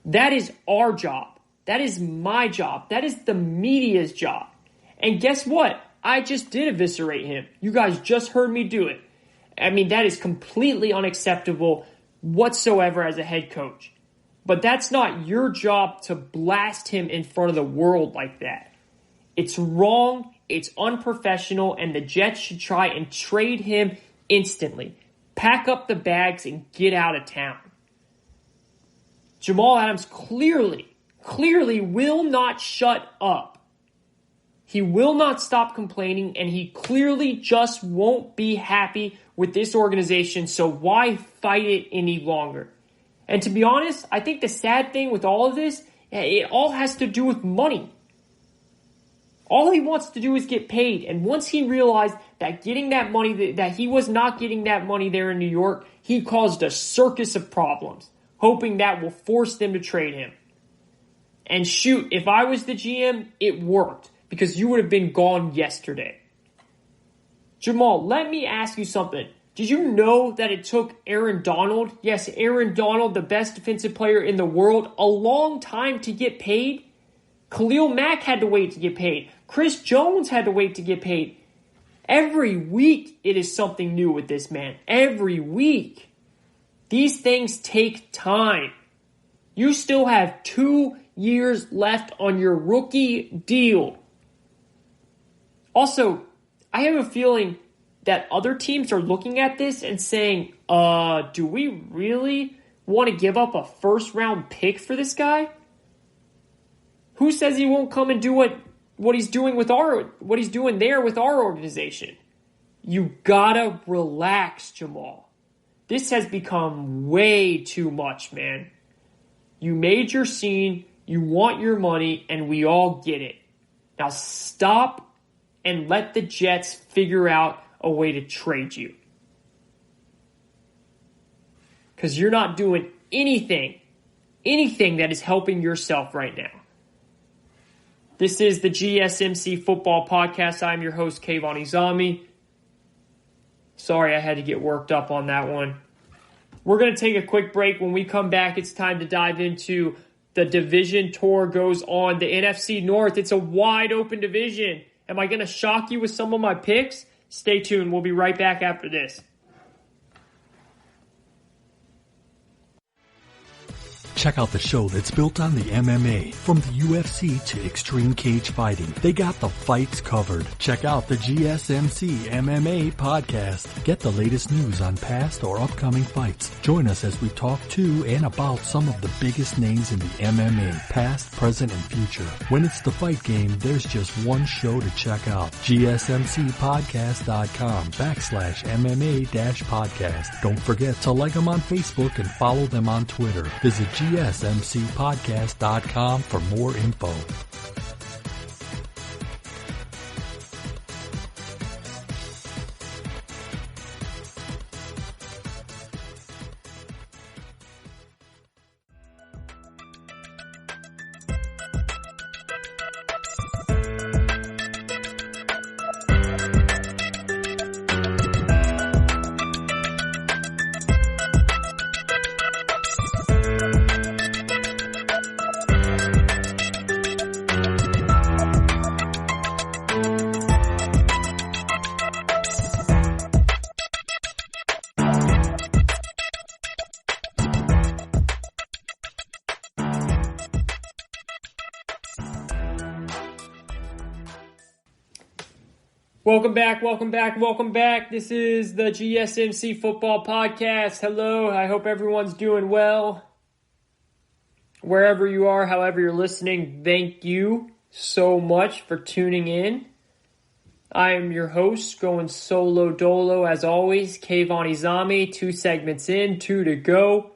That is our job. That is my job. That is the media's job. And guess what? I just did eviscerate him. You guys just heard me do it. I mean, that is completely unacceptable whatsoever as a head coach. But that's not your job to blast him in front of the world like that. It's wrong, it's unprofessional, and the Jets should try and trade him instantly. Pack up the bags and get out of town. Jamal Adams clearly will not shut up. He will not stop complaining, and he clearly just won't be happy with this organization, so why fight it any longer? And to be honest, I think the sad thing with all of this, it all has to do with money. All he wants to do is get paid, and once he realized that getting that money, that he was not getting that money there in New York, he caused a circus of problems, hoping that will force them to trade him. And shoot, if I was the GM, it worked, because you would have been gone yesterday. Jamal, let me ask you something. Did you know that it took Aaron Donald, yes, Aaron Donald, the best defensive player in the world, a long time to get paid? Khalil Mack had to wait to get paid. Chris Jones had to wait to get paid. Every week it is something new with this man. Every week. These things take time. You still have 2 years left on your rookie deal. Also, I have a feeling that other teams are looking at this and saying, do we really want to give up a first-round pick for this guy? Who says he won't come and do what he's doing what he's doing there with our organization? You gotta relax, Jamal. This has become way too much, man. You made your scene, you want your money, and we all get it. Now stop and let the Jets figure out a way to trade you. Because you're not doing anything that is helping yourself right now. This is the GSMC Football Podcast. I'm your host, Kayvon Izami. Sorry I had to get worked up on that one. We're going to take a quick break. When we come back, it's time to dive into the division tour goes on. The NFC North, it's a wide open division. Am I going to shock you with some of my picks? Stay tuned. We'll be right back after this. Check out the show that's built on the MMA. From the UFC to extreme cage fighting, they got the fights covered. Check out the GSMC MMA podcast. Get the latest news on past or upcoming fights. Join us as we talk to and about some of the biggest names in the MMA, past, present, and future. When it's the fight game, there's just one show to check out. GSMCpodcast.com/MMA-podcast. Don't forget to like them on Facebook and follow them on Twitter. Visit GSMCpodcast.com for more info. Welcome back. This is the GSMC Football Podcast. Hello, I hope everyone's doing well. Wherever you are, however you're listening, thank you so much for tuning in. I am your host, going solo dolo as always, Kayvon Izami. 2 segments in, 2 to go.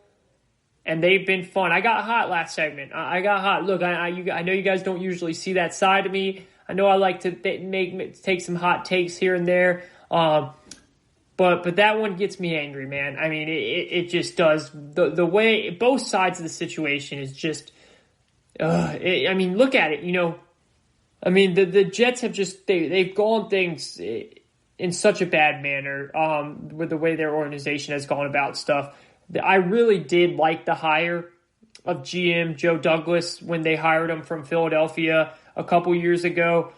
And they've been fun. I got hot last segment. I got hot. Look, I know you guys don't usually see that side of me. I know I like to take some hot takes here and there, but that one gets me angry, man. I mean, it just does. The way both sides of the situation is just, I mean, look at it. You know, I mean, the Jets have just they've gone things in such a bad manner with the way their organization has gone about stuff. I really did like the hire of GM Joe Douglas when they hired him from Philadelphia a couple years ago.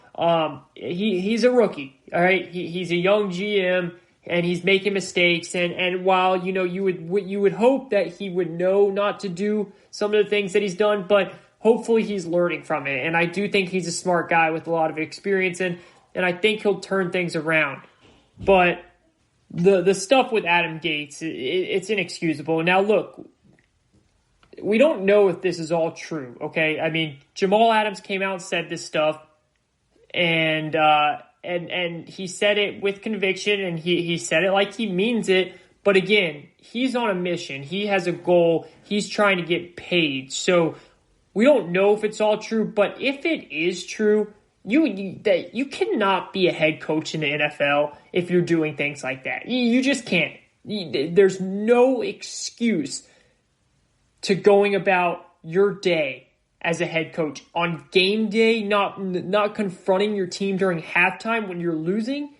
He's a rookie, all right? He's a young GM, and he's making mistakes. And while, you know, you would hope that he would know not to do some of the things that he's done, but hopefully he's learning from it. And I do think he's a smart guy with a lot of experience, and I think he'll turn things around. But the stuff with Adam Gates, it's inexcusable. Now, look, we don't know if this is all true, okay? I mean, Jamal Adams came out and said this stuff, and he said it with conviction, and he said it like he means it. But again, he's on a mission. He has a goal. He's trying to get paid. So we don't know if it's all true, but if it is true, you cannot be a head coach in the NFL if you're doing things like that. You just can't. There's no excuse to going about your day as a head coach on game day, not confronting your team during halftime when you're losing,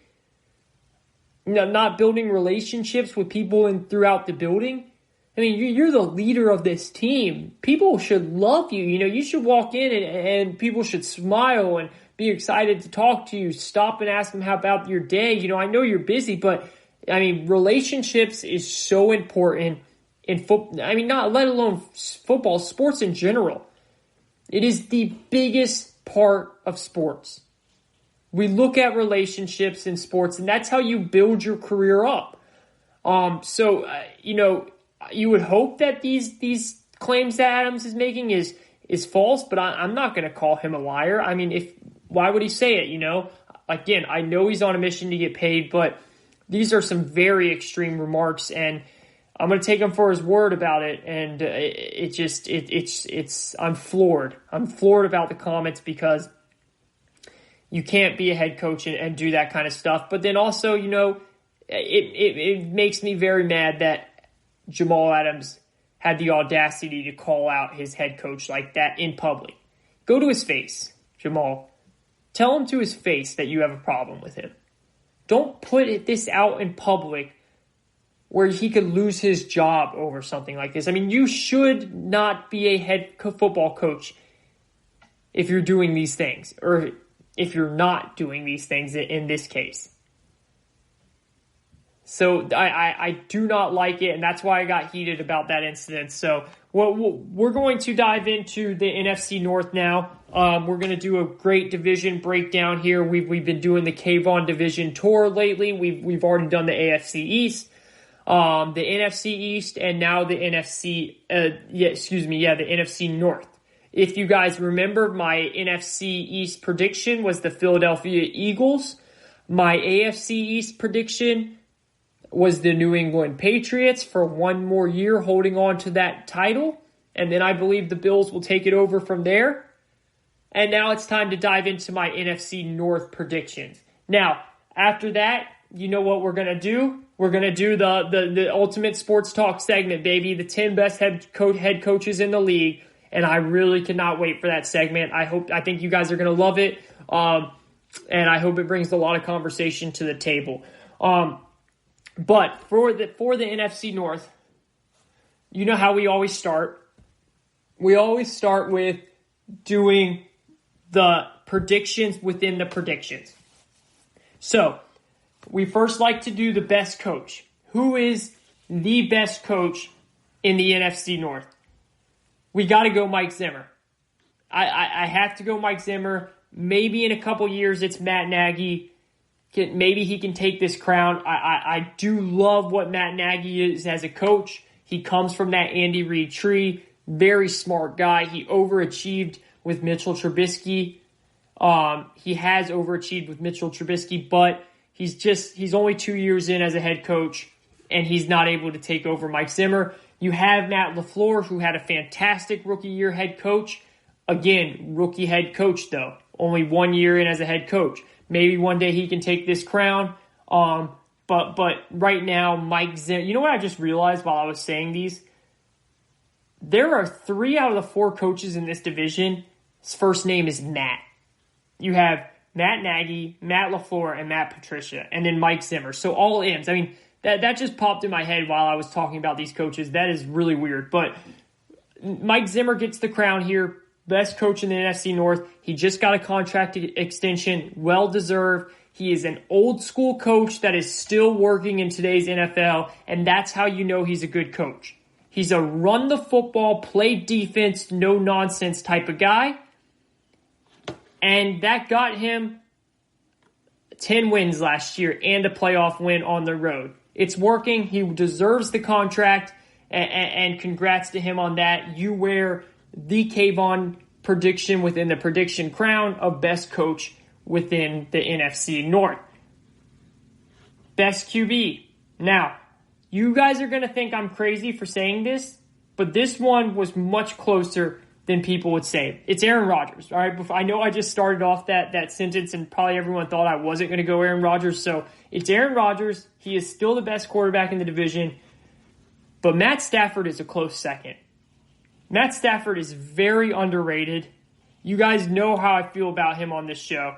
not building relationships with people throughout the building. I mean, you're the leader of this team. People should love you. You know, you should walk in and people should smile and be excited to talk to you. Stop and ask them how about your day. You know, I know you're busy, but I mean, relationships is so important in football. I mean, not let alone football, sports in general. It is the biggest part of sports. We look at relationships in sports, and that's how you build your career up. You would hope that these claims that Adams is making is false, but I'm not going to call him a liar. I mean, why would he say it, Again, I know he's on a mission to get paid, but these are some very extreme remarks, and I'm going to take him for his word about it, and I'm floored. I'm floored about the comments because you can't be a head coach and do that kind of stuff. But then also, it makes me very mad that Jamal Adams had the audacity to call out his head coach like that in public. Go to his face, Jamal. Tell him to his face that you have a problem with him. Don't put this out in public where he could lose his job over something like this. I mean, you should not be a head football coach if you're doing these things, or if you're not doing these things in this case. So I do not like it, and that's why I got heated about that incident. So we're going to dive into the NFC North now. We're going to do a great division breakdown here. We've been doing the Kayvon division tour lately. We've already done the AFC East, the NFC East, and now the NFC North. If you guys remember, my NFC East prediction was the Philadelphia Eagles. My AFC East prediction was the New England Patriots for one more year holding on to that title. And then I believe the Bills will take it over from there. And now it's time to dive into my NFC North predictions. Now, after that, you know what we're going to do? We're going to do the Ultimate Sports Talk segment, baby. The 10 best head coaches in the league. And I really cannot wait for that segment. I think you guys are going to love it. And I hope it brings a lot of conversation to the table. But for the NFC North, you know how we always start. We always start with doing the predictions within the predictions. So, we first like to do the best coach. Who is the best coach in the NFC North? We got to go Mike Zimmer. I have to go Mike Zimmer. Maybe in a couple years it's Matt Nagy. Maybe he can take this crown. I do love what Matt Nagy is as a coach. He comes from that Andy Reid tree. Very smart guy. He overachieved with Mitchell Trubisky. He has overachieved with Mitchell Trubisky, but he's only 2 years in as a head coach, and he's not able to take over Mike Zimmer. You have Matt LaFleur, who had a fantastic rookie year head coach. Again, rookie head coach, though. Only 1 year in as a head coach. Maybe one day he can take this crown. But right now, Mike Zimmer... You know what I just realized while I was saying these? There are 3 out of the 4 coaches in this division. His first name is Matt. You have Matt Nagy, Matt LaFleur, and Matt Patricia. And then Mike Zimmer. So all M's. I mean, that just popped in my head while I was talking about these coaches. That is really weird. But Mike Zimmer gets the crown here. Best coach in the NFC North. He just got a contract extension. Well-deserved. He is an old-school coach that is still working in today's NFL, and that's how you know he's a good coach. He's a run-the-football, play defense, no-nonsense type of guy, and that got him 10 wins last year and a playoff win on the road. It's working. He deserves the contract, and congrats to him on that. You wear the Kayvon prediction within the prediction crown of best coach within the NFC North. Best QB. Now, you guys are going to think I'm crazy for saying this, but this one was much closer than people would say. It's Aaron Rodgers. All right, I know I just started off that sentence and probably everyone thought I wasn't going to go Aaron Rodgers, so it's Aaron Rodgers. He is still the best quarterback in the division, but Matt Stafford is a close second. Matt Stafford is very underrated. You guys know how I feel about him on this show.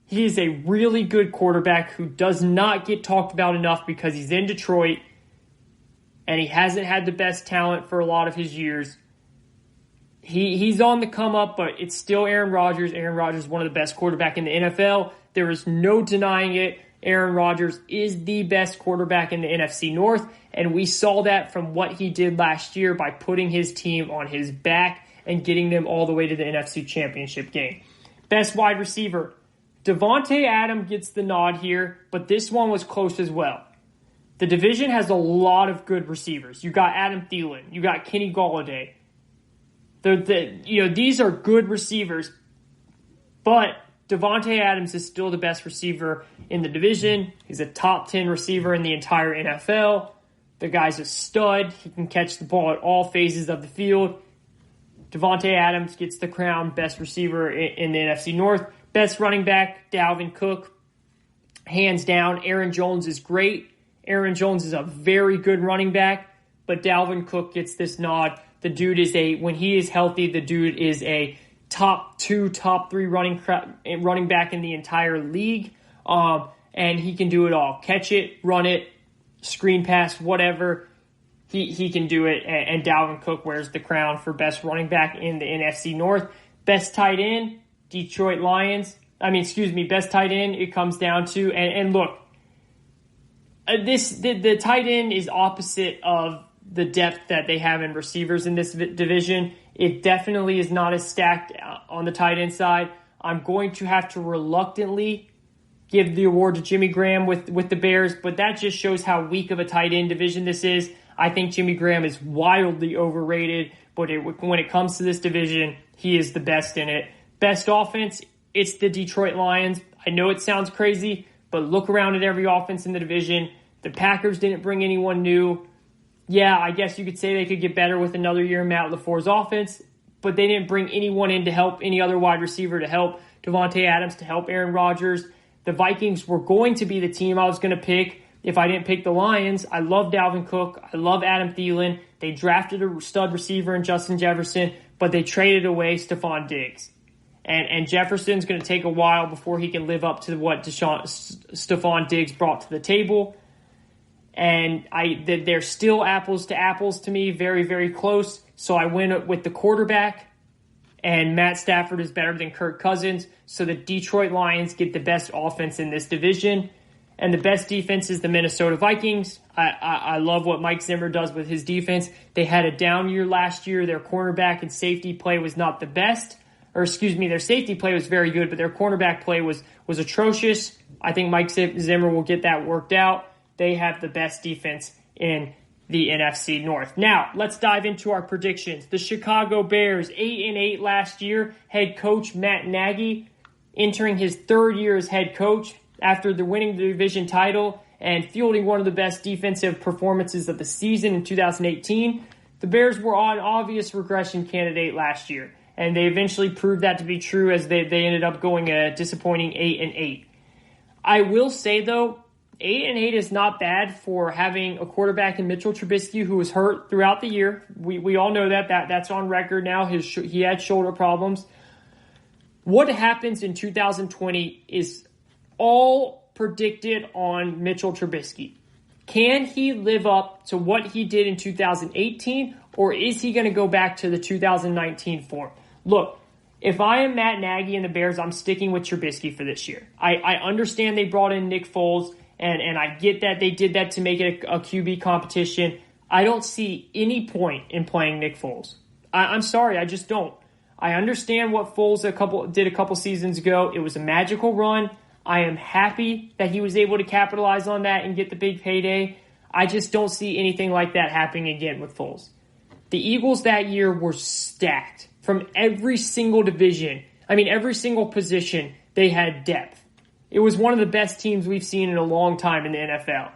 He is a really good quarterback who does not get talked about enough because he's in Detroit and he hasn't had the best talent for a lot of his years. He's on the come up, but it's still Aaron Rodgers. Aaron Rodgers is one of the best quarterbacks in the NFL. There is no denying it. Aaron Rodgers is the best quarterback in the NFC North, and we saw that from what he did last year by putting his team on his back and getting them all the way to the NFC Championship game. Best wide receiver, Davante Adams gets the nod here, but this one was close as well. The division has a lot of good receivers. You got Adam Thielen. You got Kenny Golladay. These are good receivers, but Davante Adams is still the best receiver in the division. He's a top 10 receiver in the entire NFL. The guy's a stud. He can catch the ball at all phases of the field. Davante Adams gets the crown best receiver in the NFC North. Best running back, Dalvin Cook. Hands down, Aaron Jones is great. Aaron Jones is a very good running back, but Dalvin Cook gets this nod. The dude is when he is healthy, the dude is a top 2, top 3 running back in the entire league. And he can do it all. Catch it, run it, screen pass, whatever. He can do it. And Dalvin Cook wears the crown for best running back in the NFC North. Best tight end, Detroit Lions. Best tight end, it comes down to, and look, the tight end is opposite of the depth that they have in receivers in this division. It definitely is not as stacked on the tight end side. I'm going to have to reluctantly give the award to Jimmy Graham with the Bears, but that just shows how weak of a tight end division this is. I think Jimmy Graham is wildly overrated, but when it comes to this division, he is the best in it. Best offense, it's the Detroit Lions. I know it sounds crazy, but look around at every offense in the division. The Packers didn't bring anyone new. Yeah, I guess you could say they could get better with another year in Matt LaFleur's offense, but they didn't bring anyone in to help, any other wide receiver to help Davante Adams, to help Aaron Rodgers. The Vikings were going to be the team I was going to pick if I didn't pick the Lions. I love Dalvin Cook. I love Adam Thielen. They drafted a stud receiver in Justin Jefferson, but they traded away Stephon Diggs. And Jefferson's going to take a while before he can live up to what Stephon Diggs brought to the table. And they're still apples to apples to me, very, very close. So I went with the quarterback, and Matt Stafford is better than Kirk Cousins. So the Detroit Lions get the best offense in this division. And the best defense is the Minnesota Vikings. I love what Mike Zimmer does with his defense. They had a down year last year. Their cornerback and safety play was not the best. Their safety play was very good, but their cornerback play was atrocious. I think Mike Zimmer will get that worked out. They have the best defense in the NFC North. Now, let's dive into our predictions. The Chicago Bears, 8-8 last year. Head coach Matt Nagy entering his third year as head coach after winning the division title and fielding one of the best defensive performances of the season in 2018. The Bears were an obvious regression candidate last year, and they eventually proved that to be true as they ended up going a disappointing 8-8. I will say, though, 8-8 is not bad for having a quarterback in Mitchell Trubisky who was hurt throughout the year. We all know that's on record now. He had shoulder problems. What happens in 2020 is all predicted on Mitchell Trubisky. Can he live up to what he did in 2018, or is he going to go back to the 2019 form? Look, if I am Matt Nagy and the Bears, I'm sticking with Trubisky for this year. I understand they brought in Nick Foles, and I get that they did that to make it a QB competition. I don't see any point in playing Nick Foles. I'm sorry, I just don't. I understand what Foles did a couple seasons ago. It was a magical run. I am happy that he was able to capitalize on that and get the big payday. I just don't see anything like that happening again with Foles. The Eagles that year were stacked from every single division. Every single position, they had depth. It was one of the best teams we've seen in a long time in the NFL.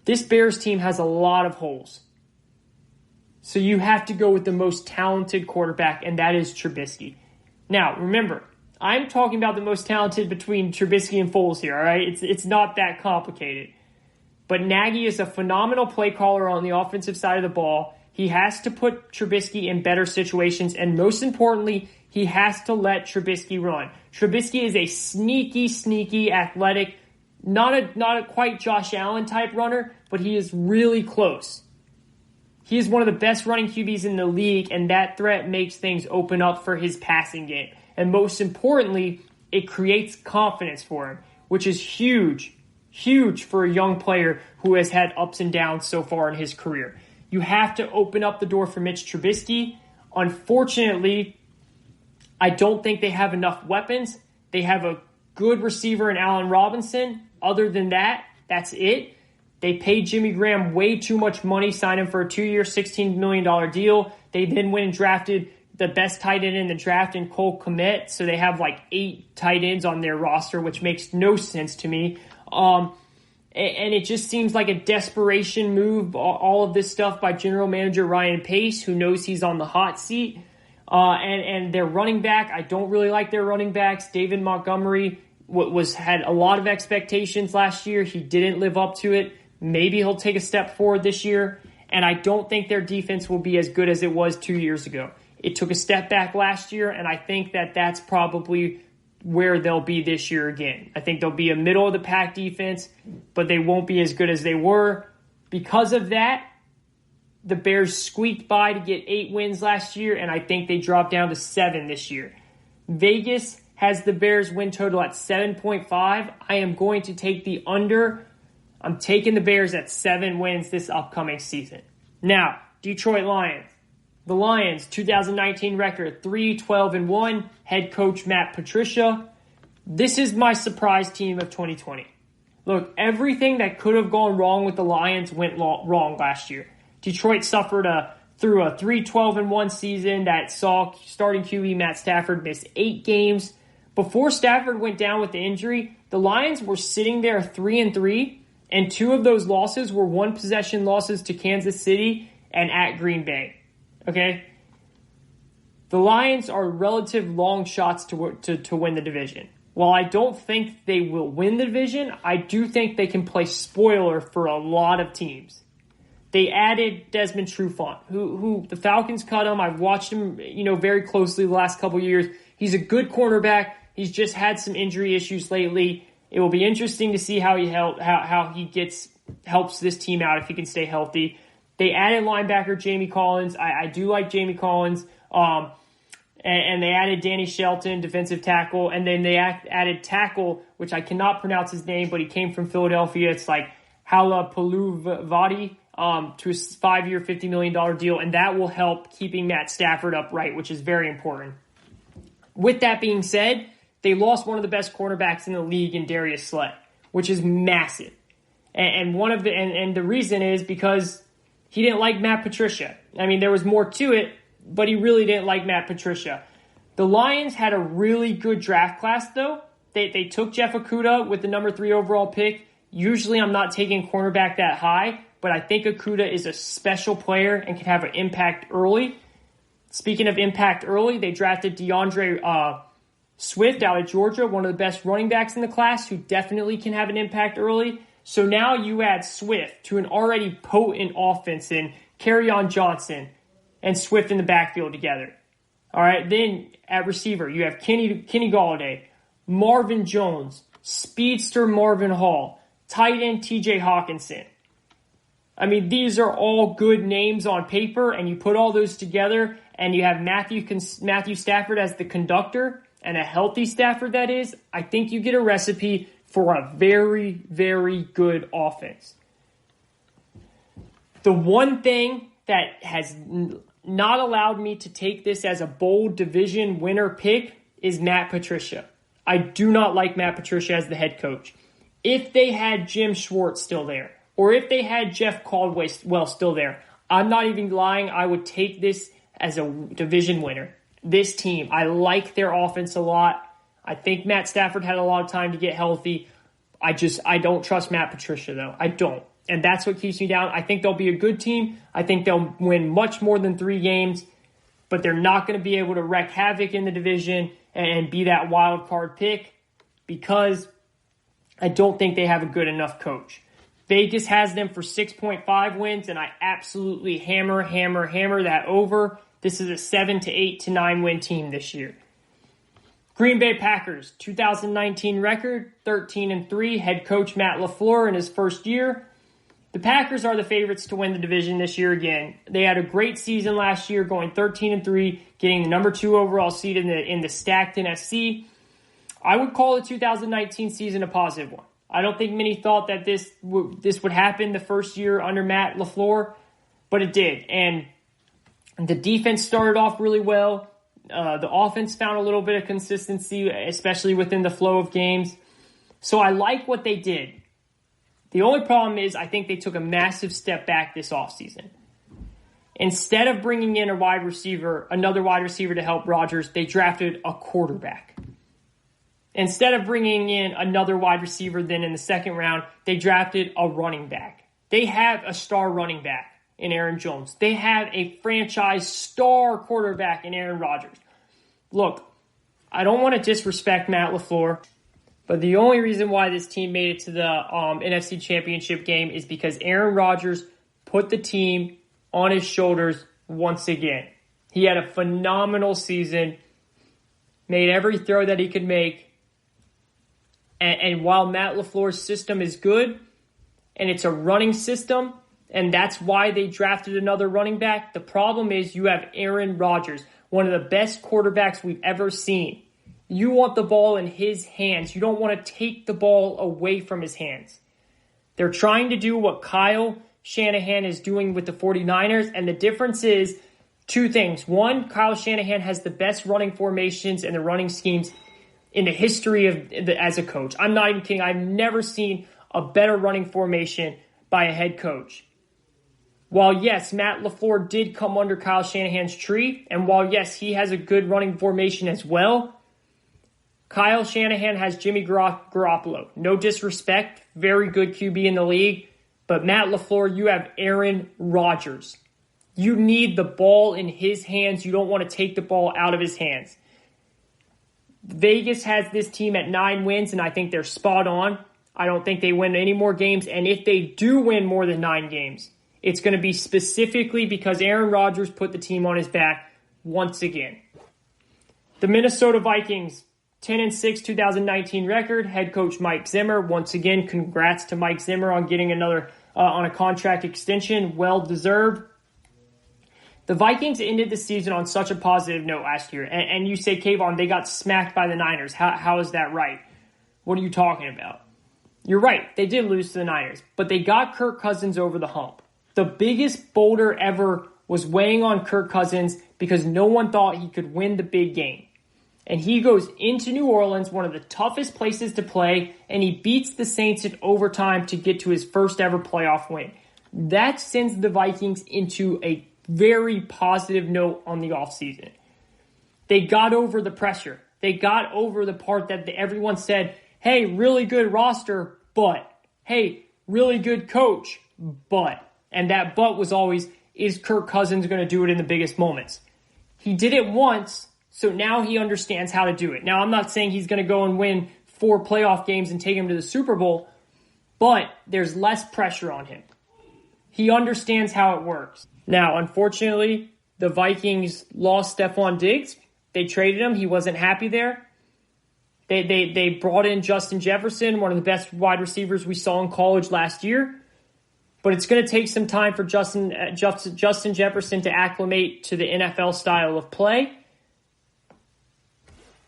This Bears team has a lot of holes. So you have to go with the most talented quarterback, and that is Trubisky. Now, remember, I'm talking about the most talented between Trubisky and Foles here, all right? It's not that complicated. But Nagy is a phenomenal play caller on the offensive side of the ball. He has to put Trubisky in better situations, and most importantly, he has to let Trubisky run. Trubisky is a sneaky, athletic, not a quite Josh Allen type runner, but he is really close. He is one of the best running QBs in the league, and that threat makes things open up for his passing game. And most importantly, it creates confidence for him, which is huge for a young player who has had ups and downs so far in his career. You have to open up the door for Mitch Trubisky. Unfortunately, I don't think they have enough weapons. They have a good receiver in Allen Robinson. Other than that, that's it. They paid Jimmy Graham way too much money, signed him for a 2-year, $16 million deal. They then went and drafted the best tight end in the draft in Cole Kmet. So they have like 8 tight ends on their roster, which makes no sense to me. And it just seems like a desperation move, all of this stuff by general manager Ryan Pace, who knows he's on the hot seat. And their running back, I don't really like their running backs. David Montgomery had a lot of expectations last year. He didn't live up to it. Maybe he'll take a step forward this year. And I don't think their defense will be as good as it was 2 years ago. It took a step back last year, and I think that that's probably where they'll be this year again. I think they'll be a middle-of-the-pack defense, but they won't be as good as they were. Because of that, the Bears squeaked by to get 8 wins last year, and I think they dropped down to 7 this year. Vegas has the Bears win total at 7.5. I am going to take the under. I'm taking the Bears at 7 wins this upcoming season. Now, Detroit Lions. The Lions, 2019 record, 3-12-1. Head coach Matt Patricia. This is my surprise team of 2020. Look, everything that could have gone wrong with the Lions went wrong last year. Detroit suffered through a 3-12-1 season that saw starting QB Matt Stafford miss 8 games. Before Stafford went down with the injury, the Lions were sitting there 3-3, and 2 of those losses were 1-possession losses to Kansas City and at Green Bay. Okay? The Lions are relative long shots to win the division. While I don't think they will win the division, I do think they can play spoiler for a lot of teams. They added Desmond Trufant, who the Falcons cut him. I've watched him, very closely the last couple years. He's a good cornerback. He's just had some injury issues lately. It will be interesting to see how he helps this team out if he can stay healthy. They added linebacker Jamie Collins. I do like Jamie Collins. And they added Danny Shelton, defensive tackle. And then they added tackle, which I cannot pronounce his name, but he came from Philadelphia. It's like Hala Paluvati to a 5-year, $50 million deal. And that will help keeping Matt Stafford upright, which is very important. With that being said, they lost one of the best cornerbacks in the league in Darius Slay, which is massive. And the reason is because he didn't like Matt Patricia. I mean, there was more to it, but he really didn't like Matt Patricia. The Lions had a really good draft class, though. They took Jeff Okudah with the number 3 overall pick. Usually I'm not taking cornerback that high, but I think Okudah is a special player and can have an impact early. Speaking of impact early, they drafted DeAndre Swift out of Georgia, one of the best running backs in the class, who definitely can have an impact early. So now you add Swift to an already potent offense in Kerryon Johnson and Swift in the backfield together. All right, then at receiver, you have Kenny Golladay, Marvin Jones, speedster Marvin Hall, tight end TJ Hawkinson. I mean, these are all good names on paper, and you put all those together, and you have Matthew Stafford as the conductor, and a healthy Stafford, that is. I think you get a recipe for a very, very good offense. The one thing that has not allowed me to take this as a bold division winner pick is Matt Patricia. I do not like Matt Patricia as the head coach. If they had Jim Schwartz still there, or if they had Jeff Caldwell still there, I'm not even lying, I would take this as a division winner. This team, I like their offense a lot. I think Matt Stafford had a lot of time to get healthy. I don't trust Matt Patricia, though. I don't. And that's what keeps me down. I think they'll be a good team. I think they'll win much more than 3 games, but they're not going to be able to wreak havoc in the division and be that wild card pick because I don't think they have a good enough coach. Vegas has them for 6.5 wins, and I absolutely hammer that over. This is a 7 to 8 to 9 win team this year. Green Bay Packers, 2019 record, 13-3. Head coach Matt LaFleur in his first year. The Packers are the favorites to win the division this year again. They had a great season last year, going 13-3, getting the number 2 overall seed in the stacked NFC. I would call the 2019 season a positive one. I don't think many thought that this would happen the first year under Matt LaFleur, but it did. And the defense started off really well. The offense found a little bit of consistency, especially within the flow of games. So I like what they did. The only problem is I think they took a massive step back this offseason. Instead of bringing in another wide receiver to help Rodgers, they drafted a quarterback. Instead of bringing in another wide receiver, then in the second round, they drafted a running back. They have a star running back in Aaron Jones. They have a franchise star quarterback in Aaron Rodgers. Look, I don't want to disrespect Matt LaFleur, but the only reason why this team made it to the NFC Championship game is because Aaron Rodgers put the team on his shoulders once again. He had a phenomenal season, made every throw that he could make, and while Matt LaFleur's system is good, and it's a running system, and that's why they drafted another running back, the problem is you have Aaron Rodgers, one of the best quarterbacks we've ever seen. You want the ball in his hands. You don't want to take the ball away from his hands. They're trying to do what Kyle Shanahan is doing with the 49ers, and the difference is two things. One, Kyle Shanahan has the best running formations and the running schemes in the history of as a coach. I'm not even kidding. I've never seen a better running formation by a head coach. While, yes, Matt LaFleur did come under Kyle Shanahan's tree, and while, yes, he has a good running formation as well, Kyle Shanahan has Jimmy Garoppolo. No disrespect, very good QB in the league, but Matt LaFleur, you have Aaron Rodgers. You need the ball in his hands. You don't want to take the ball out of his hands. Vegas has this team at 9 wins, and I think they're spot on. I don't think they win any more games, and if they do win more than 9 games, it's going to be specifically because Aaron Rodgers put the team on his back once again. The Minnesota Vikings, 10-6 2019 record. Head coach Mike Zimmer. Once again, congrats to Mike Zimmer on getting another on a contract extension. Well deserved. The Vikings ended the season on such a positive note last year. And you say, Kayvon, they got smacked by the Niners. How is that right? What are you talking about? You're right. They did lose to the Niners. But they got Kirk Cousins over the hump. The biggest boulder ever was weighing on Kirk Cousins because no one thought he could win the big game. And he goes into New Orleans, one of the toughest places to play, and he beats the Saints in overtime to get to his first ever playoff win. That sends the Vikings into a very positive note on the offseason. They got over the pressure. They got over the part that everyone said, hey, really good roster, but. Hey, really good coach, but. And that but was always, is Kirk Cousins going to do it in the biggest moments? He did it once, so now he understands how to do it. Now, I'm not saying he's going to go and win 4 playoff games and take him to the Super Bowl, but there's less pressure on him. He understands how it works. Now, unfortunately, the Vikings lost Stephon Diggs. They traded him. He wasn't happy there. They brought in Justin Jefferson, one of the best wide receivers we saw in college last year. But it's going to take some time for Justin Jefferson to acclimate to the NFL style of play.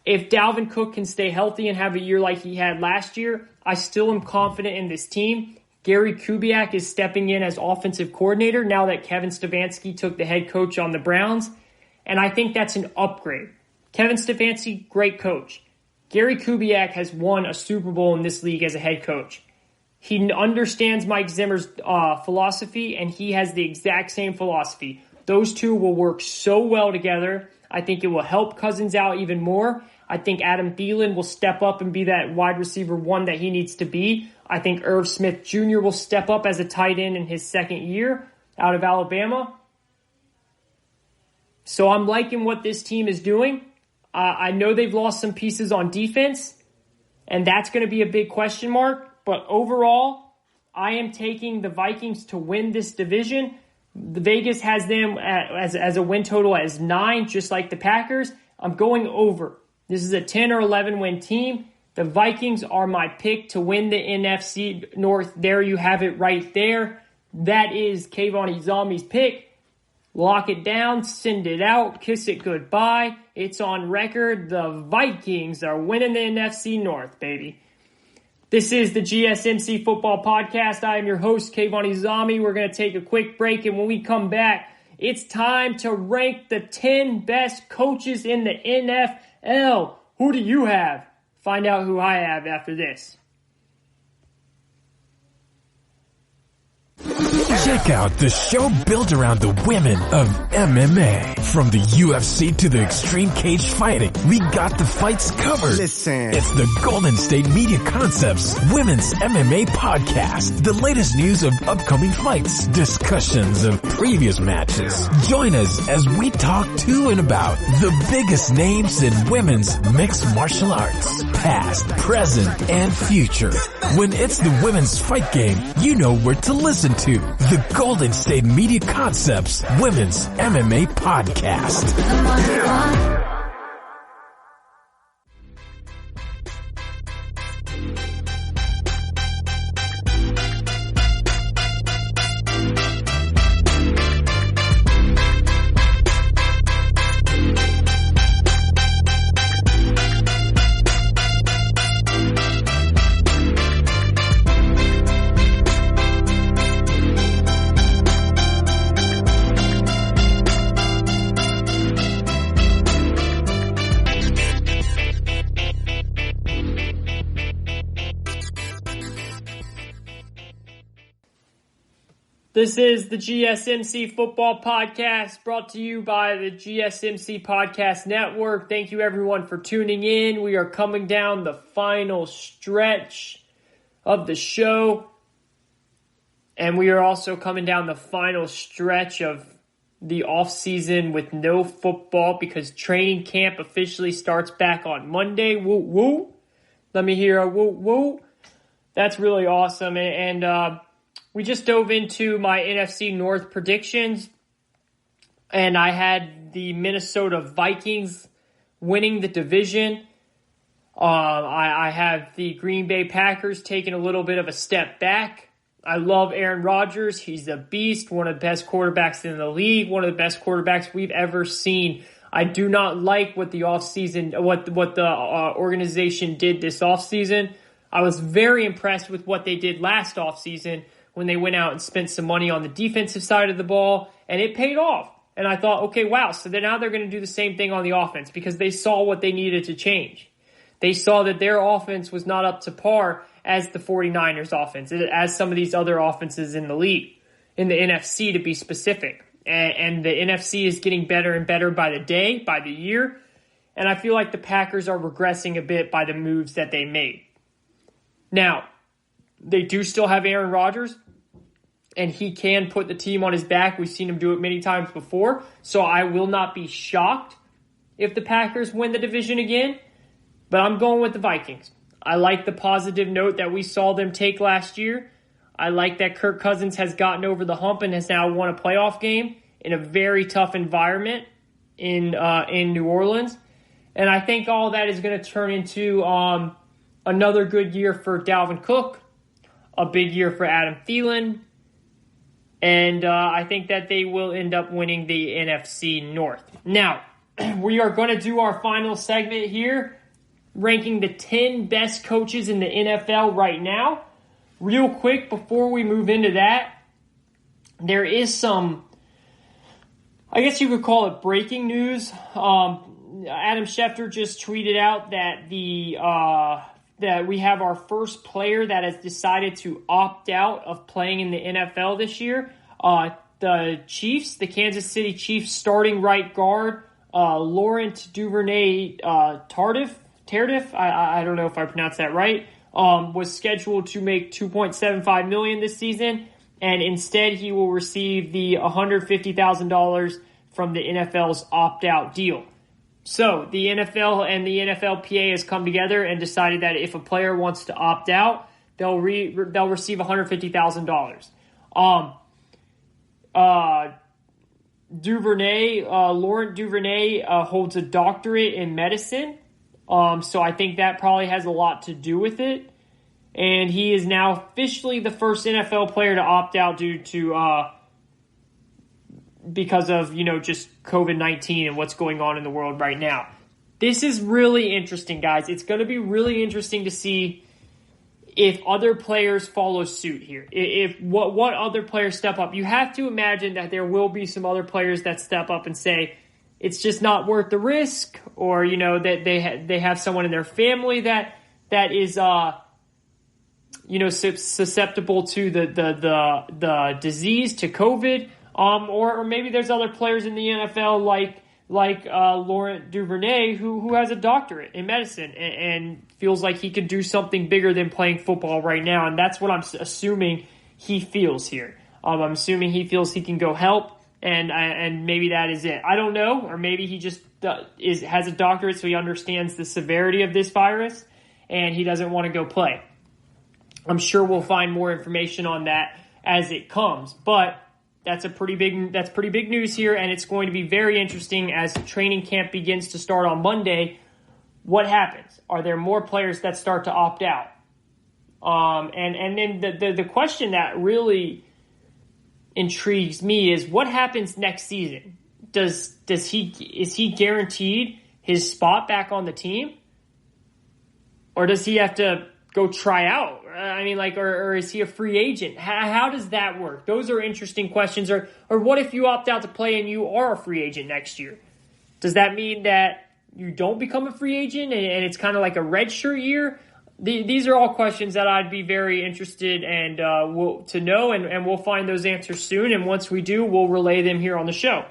If Dalvin Cook can stay healthy and have a year like he had last year, I still am confident in this team. Gary Kubiak is stepping in as offensive coordinator now that Kevin Stefanski took the head coach on the Browns. And I think that's an upgrade. Kevin Stefanski, great coach. Gary Kubiak has won a Super Bowl in this league as a head coach. He understands Mike Zimmer's philosophy, and he has the exact same philosophy. Those two will work so well together. I think it will help Cousins out even more. I think Adam Thielen will step up and be that wide receiver 1 that he needs to be. I think Irv Smith Jr. will step up as a tight end in his second year out of Alabama. So I'm liking what this team is doing. I know they've lost some pieces on defense, and that's going to be a big question mark. But overall, I am taking the Vikings to win this division. The Vegas has them as a win total as 9, just like the Packers. I'm going over. This is a 10 or 11 win team. The Vikings are my pick to win the NFC North. There you have it right there. That is Kayvon Izami's pick. Lock it down, send it out, kiss it goodbye. It's on record. The Vikings are winning the NFC North, baby. This is the GSMC Football Podcast. I am your host, Kayvon Izami. We're going to take a quick break, and when we come back, It's time to rank the 10 best coaches in the NFL. Who do you have? Find out who I have after this. Check out the show built around the women of MMA. From the UFC to the extreme cage fighting, we got the fights covered. Listen. It's the Golden State Media Concepts Women's MMA Podcast. The latest news of upcoming fights, discussions of previous matches. Join us as we talk to and about the biggest names in women's mixed martial arts. Past, present, and future. When it's the women's fight game, you know where to listen to. The Golden State Media Concepts Women's MMA Podcast. This is the GSMC Football Podcast, brought to you by the GSMC Podcast Network. Thank you, everyone, for tuning in. We are coming down the final stretch of the show, and we are also coming down the final stretch of the off-season with no football because training camp officially starts back on Monday. Woo, woo. Let me hear a woo, woo. That's really awesome, and we just dove into my NFC North predictions, and I had the Minnesota Vikings winning the division. I have the Green Bay Packers taking a little bit of a step back. I love Aaron Rodgers. He's a beast, one of the best quarterbacks in the league, one of the best quarterbacks we've ever seen. I do not like what the offseason, what the organization did this offseason. I was very impressed with what they did last offseason, when they went out and spent some money on the defensive side of the ball, and it paid off. And I thought, okay, wow, so now they're going to do the same thing on the offense because they saw what they needed to change. They saw that their offense was not up to par as the 49ers offense, as some of these other offenses in the league, in the NFC to be specific. And the NFC is getting better and better by the day, by the year. And I feel like the Packers are regressing a bit by the moves that they made. Now, they do still have Aaron Rodgers, and he can put the team on his back. We've seen him do it many times before. So I will not be shocked if the Packers win the division again. But I'm going with the Vikings. I like the positive note that we saw them take last year. I like that Kirk Cousins has gotten over the hump and has now won a playoff game in a very tough environment in New Orleans. And I think all that is going to turn into another good year for Dalvin Cook, a big year for Adam Thielen, and I think that they will end up winning the NFC North. Now, we are going to do our final segment here, ranking the 10 best coaches in the NFL right now. Real quick, before we move into that, there is some, I guess you could call it breaking news. Adam Schefter just tweeted out that that we have our first player that has decided to opt out of playing in the NFL this year. The Chiefs, the Kansas City Chiefs starting right guard, Laurent Duvernay-Tardif, I don't know if I pronounced that right, was scheduled to make $2.75 million this season, and instead he will receive the $150,000 from the NFL's opt-out deal. So the NFL and the NFLPA has come together and decided that if a player wants to opt out, they'll receive $150,000. Laurent Duvernay holds a doctorate in medicine, so I think that probably has a lot to do with it. And he is now officially the first NFL player to opt out due to because of, just COVID-19 and what's going on in the world right now. This is really interesting, guys. It's going to be really interesting to see if other players follow suit here. If what other players step up. You have to imagine that there will be some other players that step up and say, it's just not worth the risk, or, that they have someone in their family that is, susceptible to the disease, to COVID. Or maybe there's other players in the NFL like Laurent Duvernay who has a doctorate in medicine and feels like he could do something bigger than playing football right now. And that's what I'm assuming he feels here. I'm assuming he feels he can go help, and maybe that is it. I don't know, or maybe he just has a doctorate so he understands the severity of this virus and he doesn't want to go play. I'm sure we'll find more information on that as it comes, but that's pretty big news here, and it's going to be very interesting as training camp begins to start on Monday. What happens? Are there more players that start to opt out? And then the question that really intrigues me is what happens next season? Is he guaranteed his spot back on the team, or does he have to go try out? Or is he a free agent? How does that work? Those are interesting questions. Or what if you opt out to play and you are a free agent next year? Does that mean that you don't become a free agent and it's kind of like a redshirt year? These are all questions that I'd be very interested to know, and we'll find those answers soon. And once we do, we'll relay them here on the show.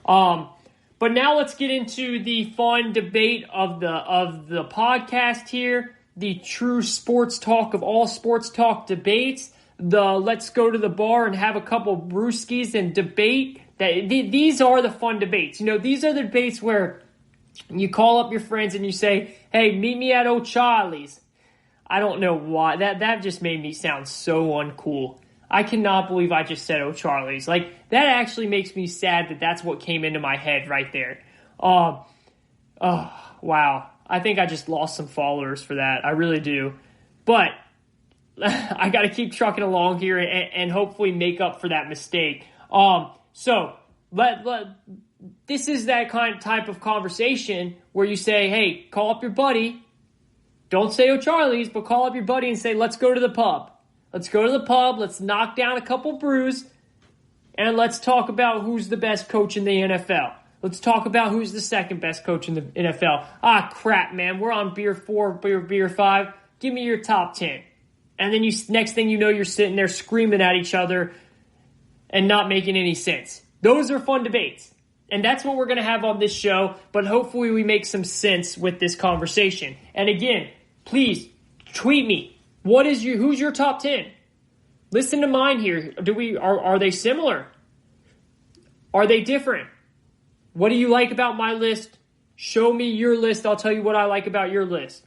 But now let's get into the fun debate of the podcast here. The true sports talk of all sports talk debates. Let's go to the bar and have a couple brewskis and debate. These are the fun debates. These are the debates where you call up your friends and you say, hey, meet me at O'Charlie's. I don't know why. That just made me sound so uncool. I cannot believe I just said O'Charlie's. That actually makes me sad that that's what came into my head right there. Wow. I think I just lost some followers for that. I really do. But I got to keep trucking along here and hopefully make up for that mistake. This is that type of conversation where you say, hey, call up your buddy. Don't say O'Charlie's, but call up your buddy and say, let's go to the pub. Let's go to the pub. Let's knock down a couple brews. And let's talk about who's the best coach in the NFL. Let's talk about who's the second best coach in the NFL. Ah, crap, man. We're on beer 4, beer 5. Give me your top 10. And then next thing you know, you're sitting there screaming at each other and not making any sense. Those are fun debates. And that's what we're going to have on this show. But hopefully we make some sense with this conversation. And again, please tweet me. Who's your top 10? Listen to mine here. Are they similar? Are they different? What do you like about my list? Show me your list. I'll tell you what I like about your list.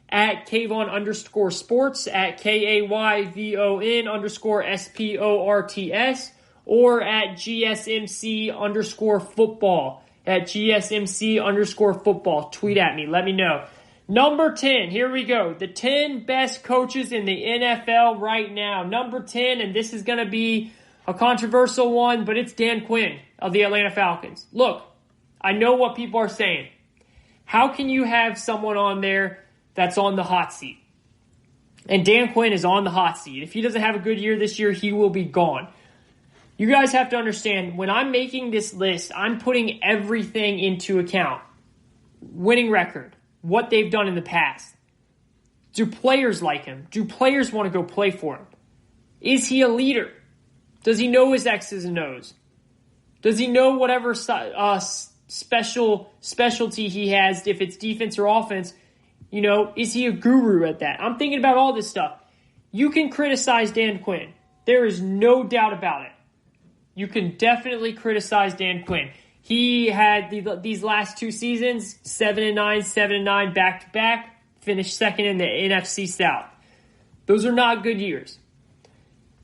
At Kayvon_sports, at KAYVON_SPORTS, or at GSMC_football. At GSMC_football. Tweet at me. Let me know. Number 10. Here we go. The 10 best coaches in the NFL right now. Number 10, and this is going to be a controversial one, but it's Dan Quinn of the Atlanta Falcons. Look, I know what people are saying. How can you have someone on there that's on the hot seat? And Dan Quinn is on the hot seat. If he doesn't have a good year this year, he will be gone. You guys have to understand, when I'm making this list, I'm putting everything into account. Winning record, what they've done in the past. Do players like him? Do players want to go play for him? Is he a leader? Does he know his X's and O's? Does he know whatever specialty he has, if it's defense or offense? Is he a guru at that? I'm thinking about all this stuff. You can criticize Dan Quinn. There is no doubt about it. You can definitely criticize Dan Quinn. He had these last 2 seasons, 7-9, 7-9 back-to-back, finished second in the NFC South. Those are not good years.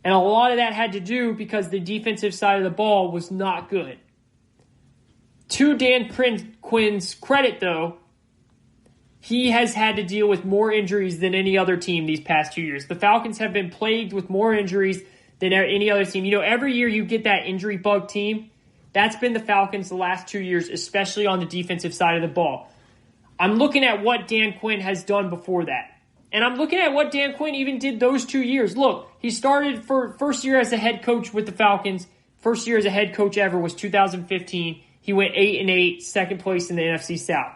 And a lot of that had to do because the defensive side of the ball was not good. To Dan Quinn's credit, though, he has had to deal with more injuries than any other team these past 2 years. The Falcons have been plagued with more injuries than any other team. Every year you get that injury bug team. That's been the Falcons the last 2 years, especially on the defensive side of the ball. I'm looking at what Dan Quinn has done before that. And I'm looking at what Dan Quinn even did those 2 years. Look, he started for first year as a head coach with the Falcons. First year as a head coach ever was 2015. He went 8-8, second place in the NFC South.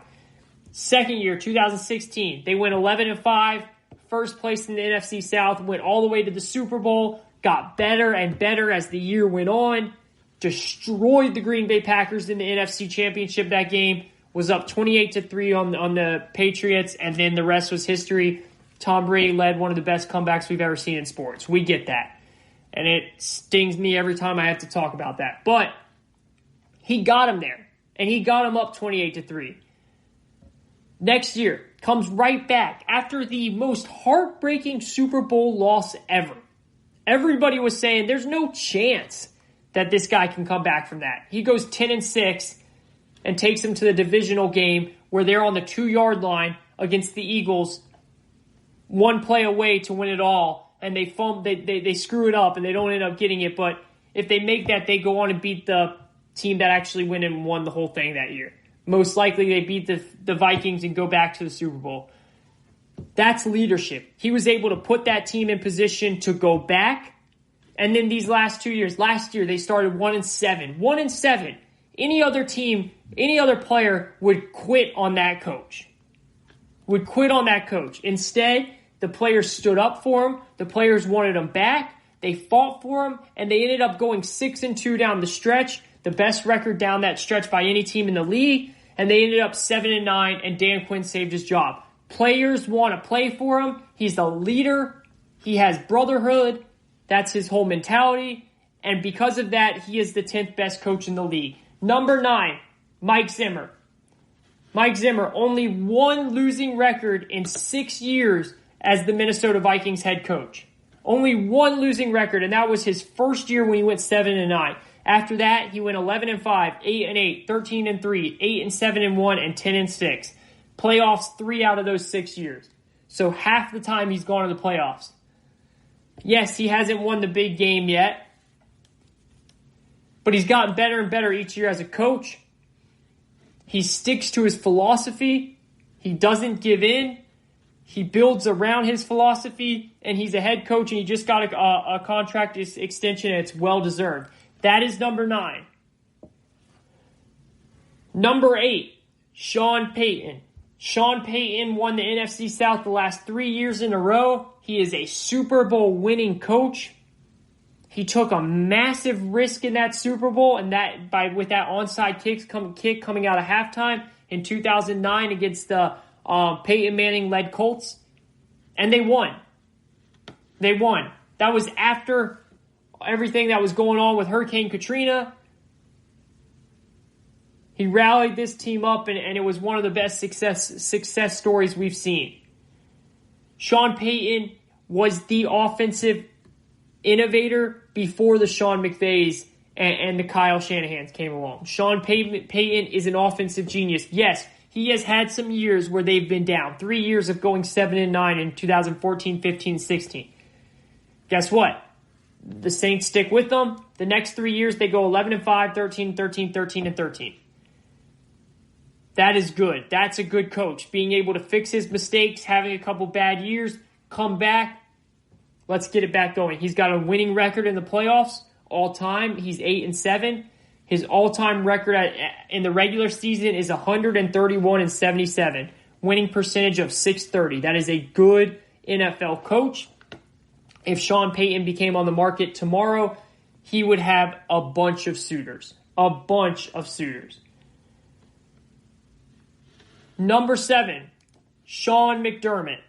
Second year, 2016, they went 11-5, first place in the NFC South, went all the way to the Super Bowl, got better and better as the year went on, destroyed the Green Bay Packers in the NFC Championship that game, was up 28-3 on the Patriots, and then the rest was history. Tom Brady led one of the best comebacks we've ever seen in sports. We get that. And it stings me every time I have to talk about that. But he got him there, and he got him up 28-3. Next year, comes right back after the most heartbreaking Super Bowl loss ever. Everybody was saying there's no chance that this guy can come back from that. He goes 10-6 and takes them to the divisional game where they're on the 2-yard line against the Eagles, one play away to win it all, and they screw it up and they don't end up getting it. But if they make that, they go on and beat the team that actually went and won the whole thing that year. Most likely they beat the Vikings and go back to the Super Bowl. That's leadership. He was able to put that team in position to go back. And then these last 2 years, last year they started 1-7. 1-7. Any other team, any other player would quit on that coach. Instead, the players stood up for him. The players wanted him back. They fought for him, and they ended up going 6-2 down the stretch, the best record down that stretch by any team in the league. And they ended up 7-9, and Dan Quinn saved his job. Players want to play for him. He's a leader. He has brotherhood. That's his whole mentality. And because of that, he is the 10th best coach in the league. Number 9, Mike Zimmer. Mike Zimmer, only one losing record in 6 years as the Minnesota Vikings head coach. Only one losing record, and that was his first year when he went 7-9. After that, he went 11-5, 8-8, 13-3, 8-7-1, and 10-6. Playoffs 3 out of those 6 years. So half the time he's gone to the playoffs. Yes, he hasn't won the big game yet, but he's gotten better and better each year as a coach. He sticks to his philosophy. He doesn't give in. He builds around his philosophy, and he's a head coach, and he just got a contract extension, and it's well-deserved. That is number 9. Number 8, Sean Payton. Sean Payton won the NFC South the last 3 years in a row. He is a Super Bowl winning coach. He took a massive risk in that Super Bowl, and with that onside kick coming out of halftime in 2009 against the Peyton Manning-led Colts, and they won. They won. That was after everything that was going on with Hurricane Katrina. He rallied this team up, and it was one of the best success stories we've seen. Sean Payton was the offensive innovator before the Sean McVays and the Kyle Shanahans came along. Sean Payton is an offensive genius. Yes, he has had some years where they've been down. 3 years of going 7-9 in 2014, 15, 16. Guess what? The Saints stick with them. The next 3 years, they go 11-5, 13, 13, 13, and 13. That is good. That's a good coach. Being able to fix his mistakes, having a couple bad years, come back. Let's get it back going. He's got a winning record in the playoffs all time. He's 8-7. His all-time record in the regular season is 131-77. Winning percentage of .630. That is a good NFL coach. If Sean Payton became on the market tomorrow, he would have a bunch of suitors. A bunch of suitors. Number 7, Sean McDermott.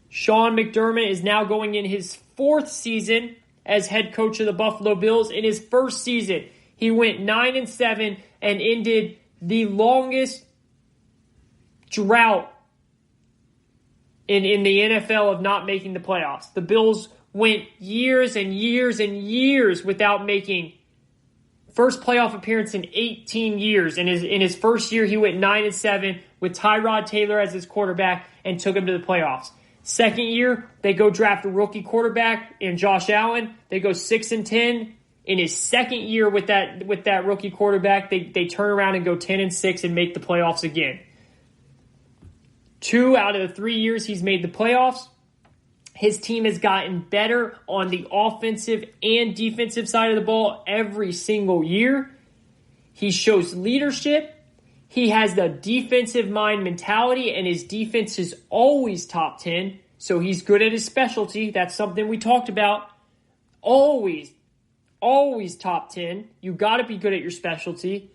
Sean McDermott is now going in his 4th season as head coach of the Buffalo Bills. In his first season, he went 9-7 and ended the longest drought in the NFL of not making the playoffs. The Bills went years and years and years without making first playoff appearance in 18 years. In his first year, he went 9-7 with Tyrod Taylor as his quarterback and took him to the playoffs. Second year, they go draft a rookie quarterback in Josh Allen. They go 6-10. In his second year with that rookie quarterback, they turn around and go 10-6 and make the playoffs again. 2 out of the 3 years he's made the playoffs, His team has gotten better on the offensive and defensive side of the ball every single year. He shows leadership. He has the defensive mind mentality, and his defense is always top 10. So he's good at his specialty. That's something we talked about. Always top 10. You got to be good at your specialty.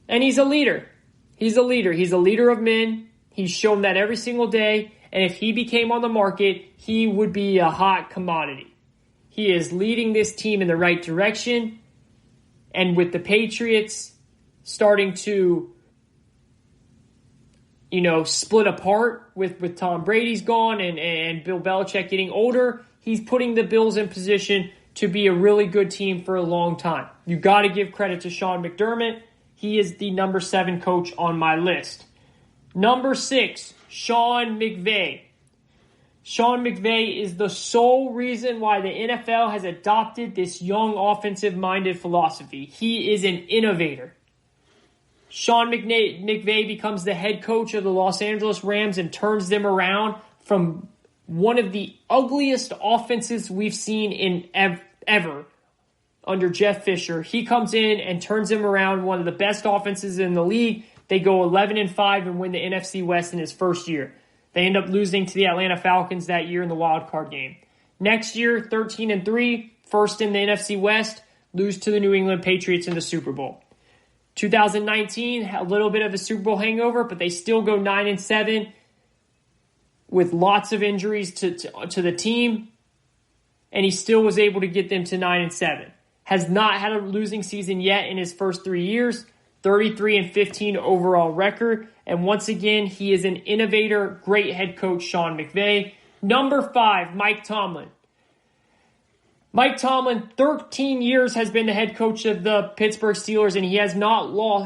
And he's a leader. He's a leader. He's a leader of men. He's shown that every single day. And if he became on the market, he would be a hot commodity. He is leading this team in the right direction. And with the Patriots starting to, split apart with Tom Brady's gone and Bill Belichick getting older, he's putting the Bills in position to be a really good team for a long time. You got to give credit to Sean McDermott. He is the number 7 coach on my list. Number 6, Sean McVay. Sean McVay is the sole reason why the NFL has adopted this young offensive-minded philosophy. He is an innovator. Sean McVay becomes the head coach of the Los Angeles Rams and turns them around from one of the ugliest offenses we've seen in ever under Jeff Fisher. He comes in and turns them around, one of the best offenses in the league. They go 11-5 and win the NFC West in his first year. They end up losing to the Atlanta Falcons that year in the wild card game. Next year, 13-3, first in the NFC West, lose to the New England Patriots in the Super Bowl. 2019, a little bit of a Super Bowl hangover, but they still go 9-7 with lots of injuries to the team, and he still was able to get them to 9-7. Has not had a losing season yet in his first 3 years. 33-15 overall record. And once again, he is an innovator, great head coach, Sean McVay. Number 5, Mike Tomlin. Mike Tomlin, 13 years has been the head coach of the Pittsburgh Steelers, and he has not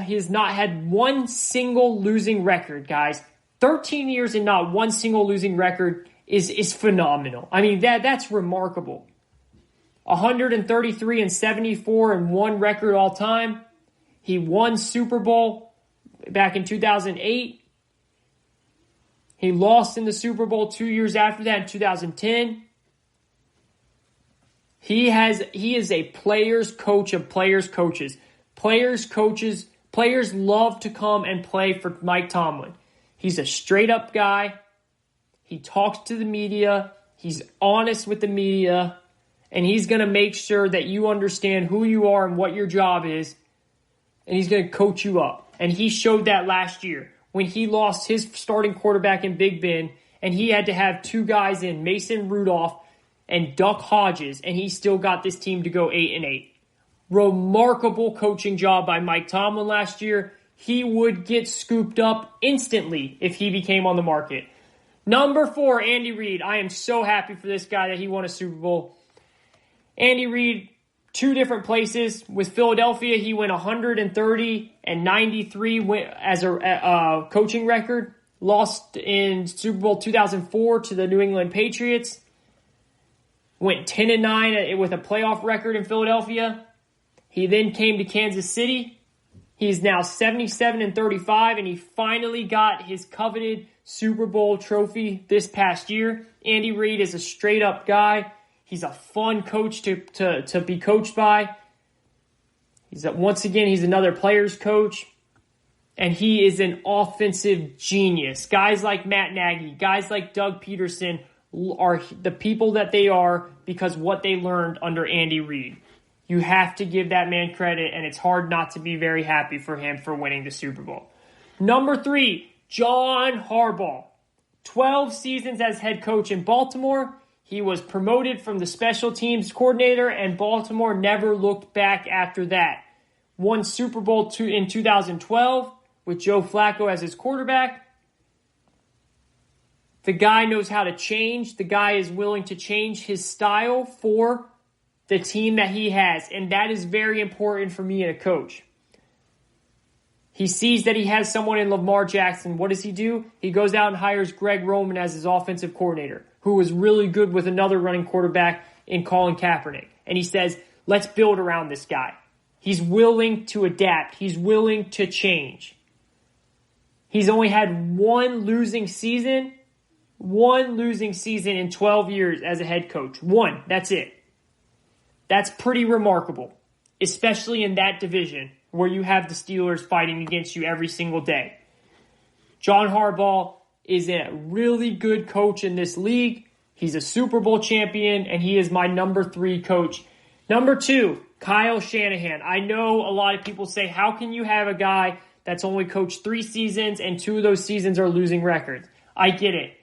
had one single losing record, guys. 13 years and not one single losing record is phenomenal. I mean, that's remarkable. 133-74 and one record all time. He won Super Bowl back in 2008. He lost in the Super Bowl 2 years after that in 2010. He is a player's coach of players' coaches. Players love to come and play for Mike Tomlin. He's a straight-up guy. He talks to the media. He's honest with the media. And he's going to make sure that you understand who you are and what your job is. And he's going to coach you up. And he showed that last year when he lost his starting quarterback in Big Ben, and he had to have 2 guys in, Mason Rudolph and Duck Hodges, and he still got this team to go 8-8. Remarkable coaching job by Mike Tomlin last year. He would get scooped up instantly if he became on the market. Number 4, Andy Reid. I am so happy for this guy that he won a Super Bowl. Andy Reid, 2 different places. With Philadelphia, he went 130-93 as a coaching record. Lost in Super Bowl 2004 to the New England Patriots. Went 10-9 with a playoff record in Philadelphia. He then came to Kansas City. He's now 77-35, and he finally got his coveted Super Bowl trophy this past year. Andy Reid is a straight-up guy. He's a fun coach to be coached by. Once again, he's another player's coach. And he is an offensive genius. Guys like Matt Nagy, guys like Doug Peterson are the people that they are because what they learned under Andy Reid. You have to give that man credit, and it's hard not to be very happy for him for winning the Super Bowl. Number 3, John Harbaugh. 12 seasons as head coach in Baltimore. He was promoted from the special teams coordinator, and Baltimore never looked back after that. Won Super Bowl in 2012 with Joe Flacco as his quarterback. The guy knows how to change. The guy is willing to change his style for the team that he has, and that is very important for me and a coach. He sees that he has someone in Lamar Jackson. What does he do? He goes out and hires Greg Roman as his offensive coordinator, who was really good with another running quarterback in Colin Kaepernick. And he says, let's build around this guy. He's willing to adapt. He's willing to change. He's only had one losing season One losing season in 12 years as a head coach. One. That's it. That's pretty remarkable, especially in that division where you have the Steelers fighting against you every single day. John Harbaugh is a really good coach in this league. He's a Super Bowl champion, and he is my number 3 coach. Number 2, Kyle Shanahan. I know a lot of people say, how can you have a guy that's only coached 3 seasons and 2 of those seasons are losing records? I get it.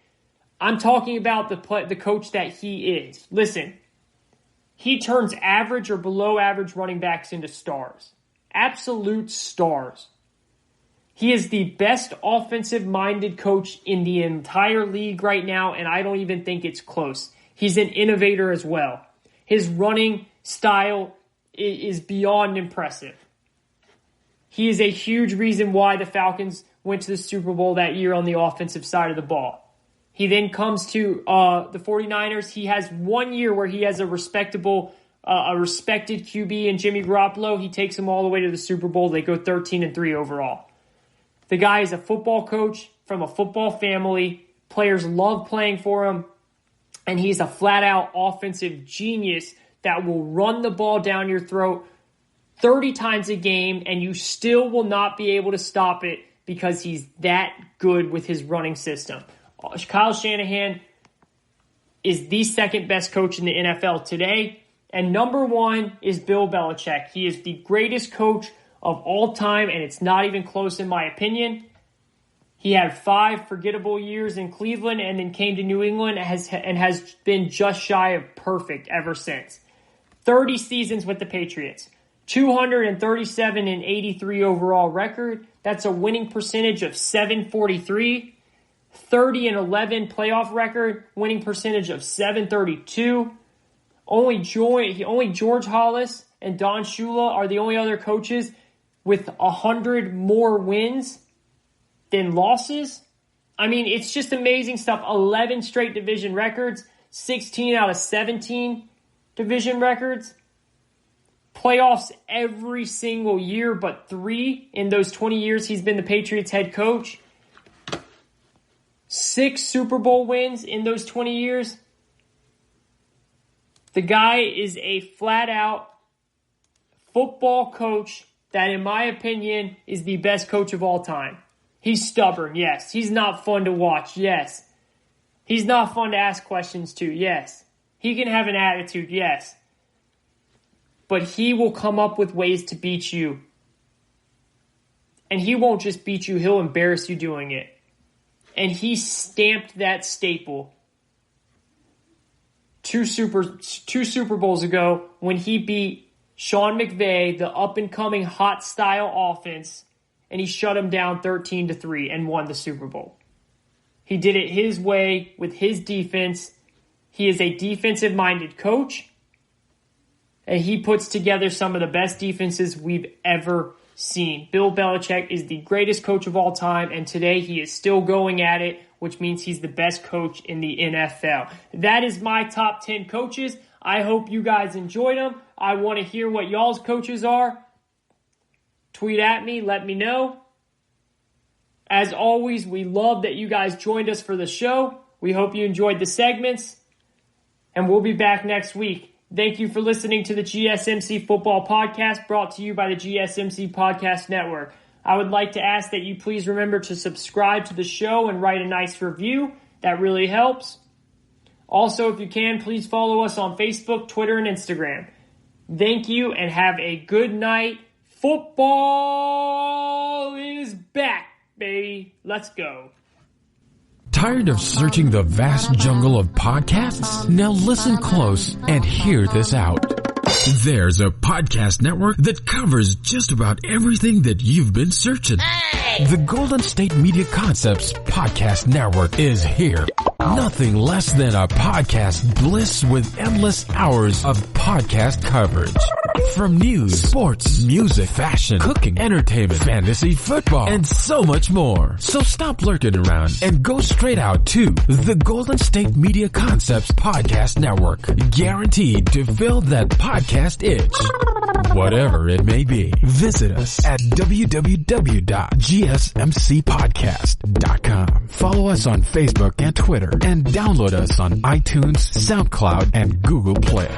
I'm talking about the coach that he is. Listen, he turns average or below average running backs into stars. Absolute stars. He is the best offensive-minded coach in the entire league right now, and I don't even think it's close. He's an innovator as well. His running style is beyond impressive. He is a huge reason why the Falcons went to the Super Bowl that year on the offensive side of the ball. He then comes to the 49ers. He has 1 year where he has a respected QB in Jimmy Garoppolo. He takes them all the way to the Super Bowl. They go 13-3 overall. The guy is a football coach from a football family. Players love playing for him. And he's a flat-out offensive genius that will run the ball down your throat 30 times a game, and you still will not be able to stop it because he's that good with his running system. Kyle Shanahan is the second best coach in the NFL today. And number 1 is Bill Belichick. He is the greatest coach of all time, and it's not even close in my opinion. He had 5 forgettable years in Cleveland and then came to New England and has been just shy of perfect ever since. 30 seasons with the Patriots. 237-83 overall record. That's a winning percentage of .743. 30-11 playoff record. Winning percentage of .732. Only George Hollis and Don Shula are the only other coaches with 100 more wins than losses. I mean, it's just amazing stuff. 11 straight division records, 16 out of 17 division records. Playoffs every single year, but 3 in those 20 years he's been the Patriots head coach. 6 Super Bowl wins in those 20 years. The guy is a flat-out football coach that, in my opinion, is the best coach of all time. He's stubborn, yes. He's not fun to watch, yes. He's not fun to ask questions to, yes. He can have an attitude, yes. But he will come up with ways to beat you. And he won't just beat you, he'll embarrass you doing it. And he stamped that staple two Super Bowls ago when he beat Sean McVay, the up-and-coming hot style offense, and he shut him down 13-3 and won the Super Bowl. He did it his way with his defense. He is a defensive-minded coach, and he puts together some of the best defenses we've ever seen. Bill Belichick is the greatest coach of all time, and today he is still going at it, which means he's the best coach in the NFL. That is my top 10 coaches. I hope you guys enjoyed them. I want to hear what y'all's coaches are. Tweet at me, let me know. As always, we love that you guys joined us for the show. We hope you enjoyed the segments, and we'll be back next week. Thank you for listening to the GSMC Football Podcast, brought to you by the GSMC Podcast Network. I would like to ask that you please remember to subscribe to the show and write a nice review. That really helps. Also, if you can, please follow us on Facebook, Twitter, and Instagram. Thank you, and have a good night. Football is back, baby. Let's go. Tired of searching the vast jungle of podcasts? Now listen close and hear this out. There's a podcast network that covers just about everything that you've been searching. Hey! The Golden State Media Concepts Podcast Network is here. Nothing less than a podcast bliss with endless hours of podcast coverage. From news, sports, music, fashion, cooking, entertainment, fantasy, football, and so much more. So stop lurking around and go straight out to the Golden State Media Concepts Podcast Network. Guaranteed to fill that podcast itch. Whatever it may be. Visit us at www.gsmcpodcast.com. Follow us on Facebook and Twitter, and download us on iTunes, SoundCloud, and Google Play.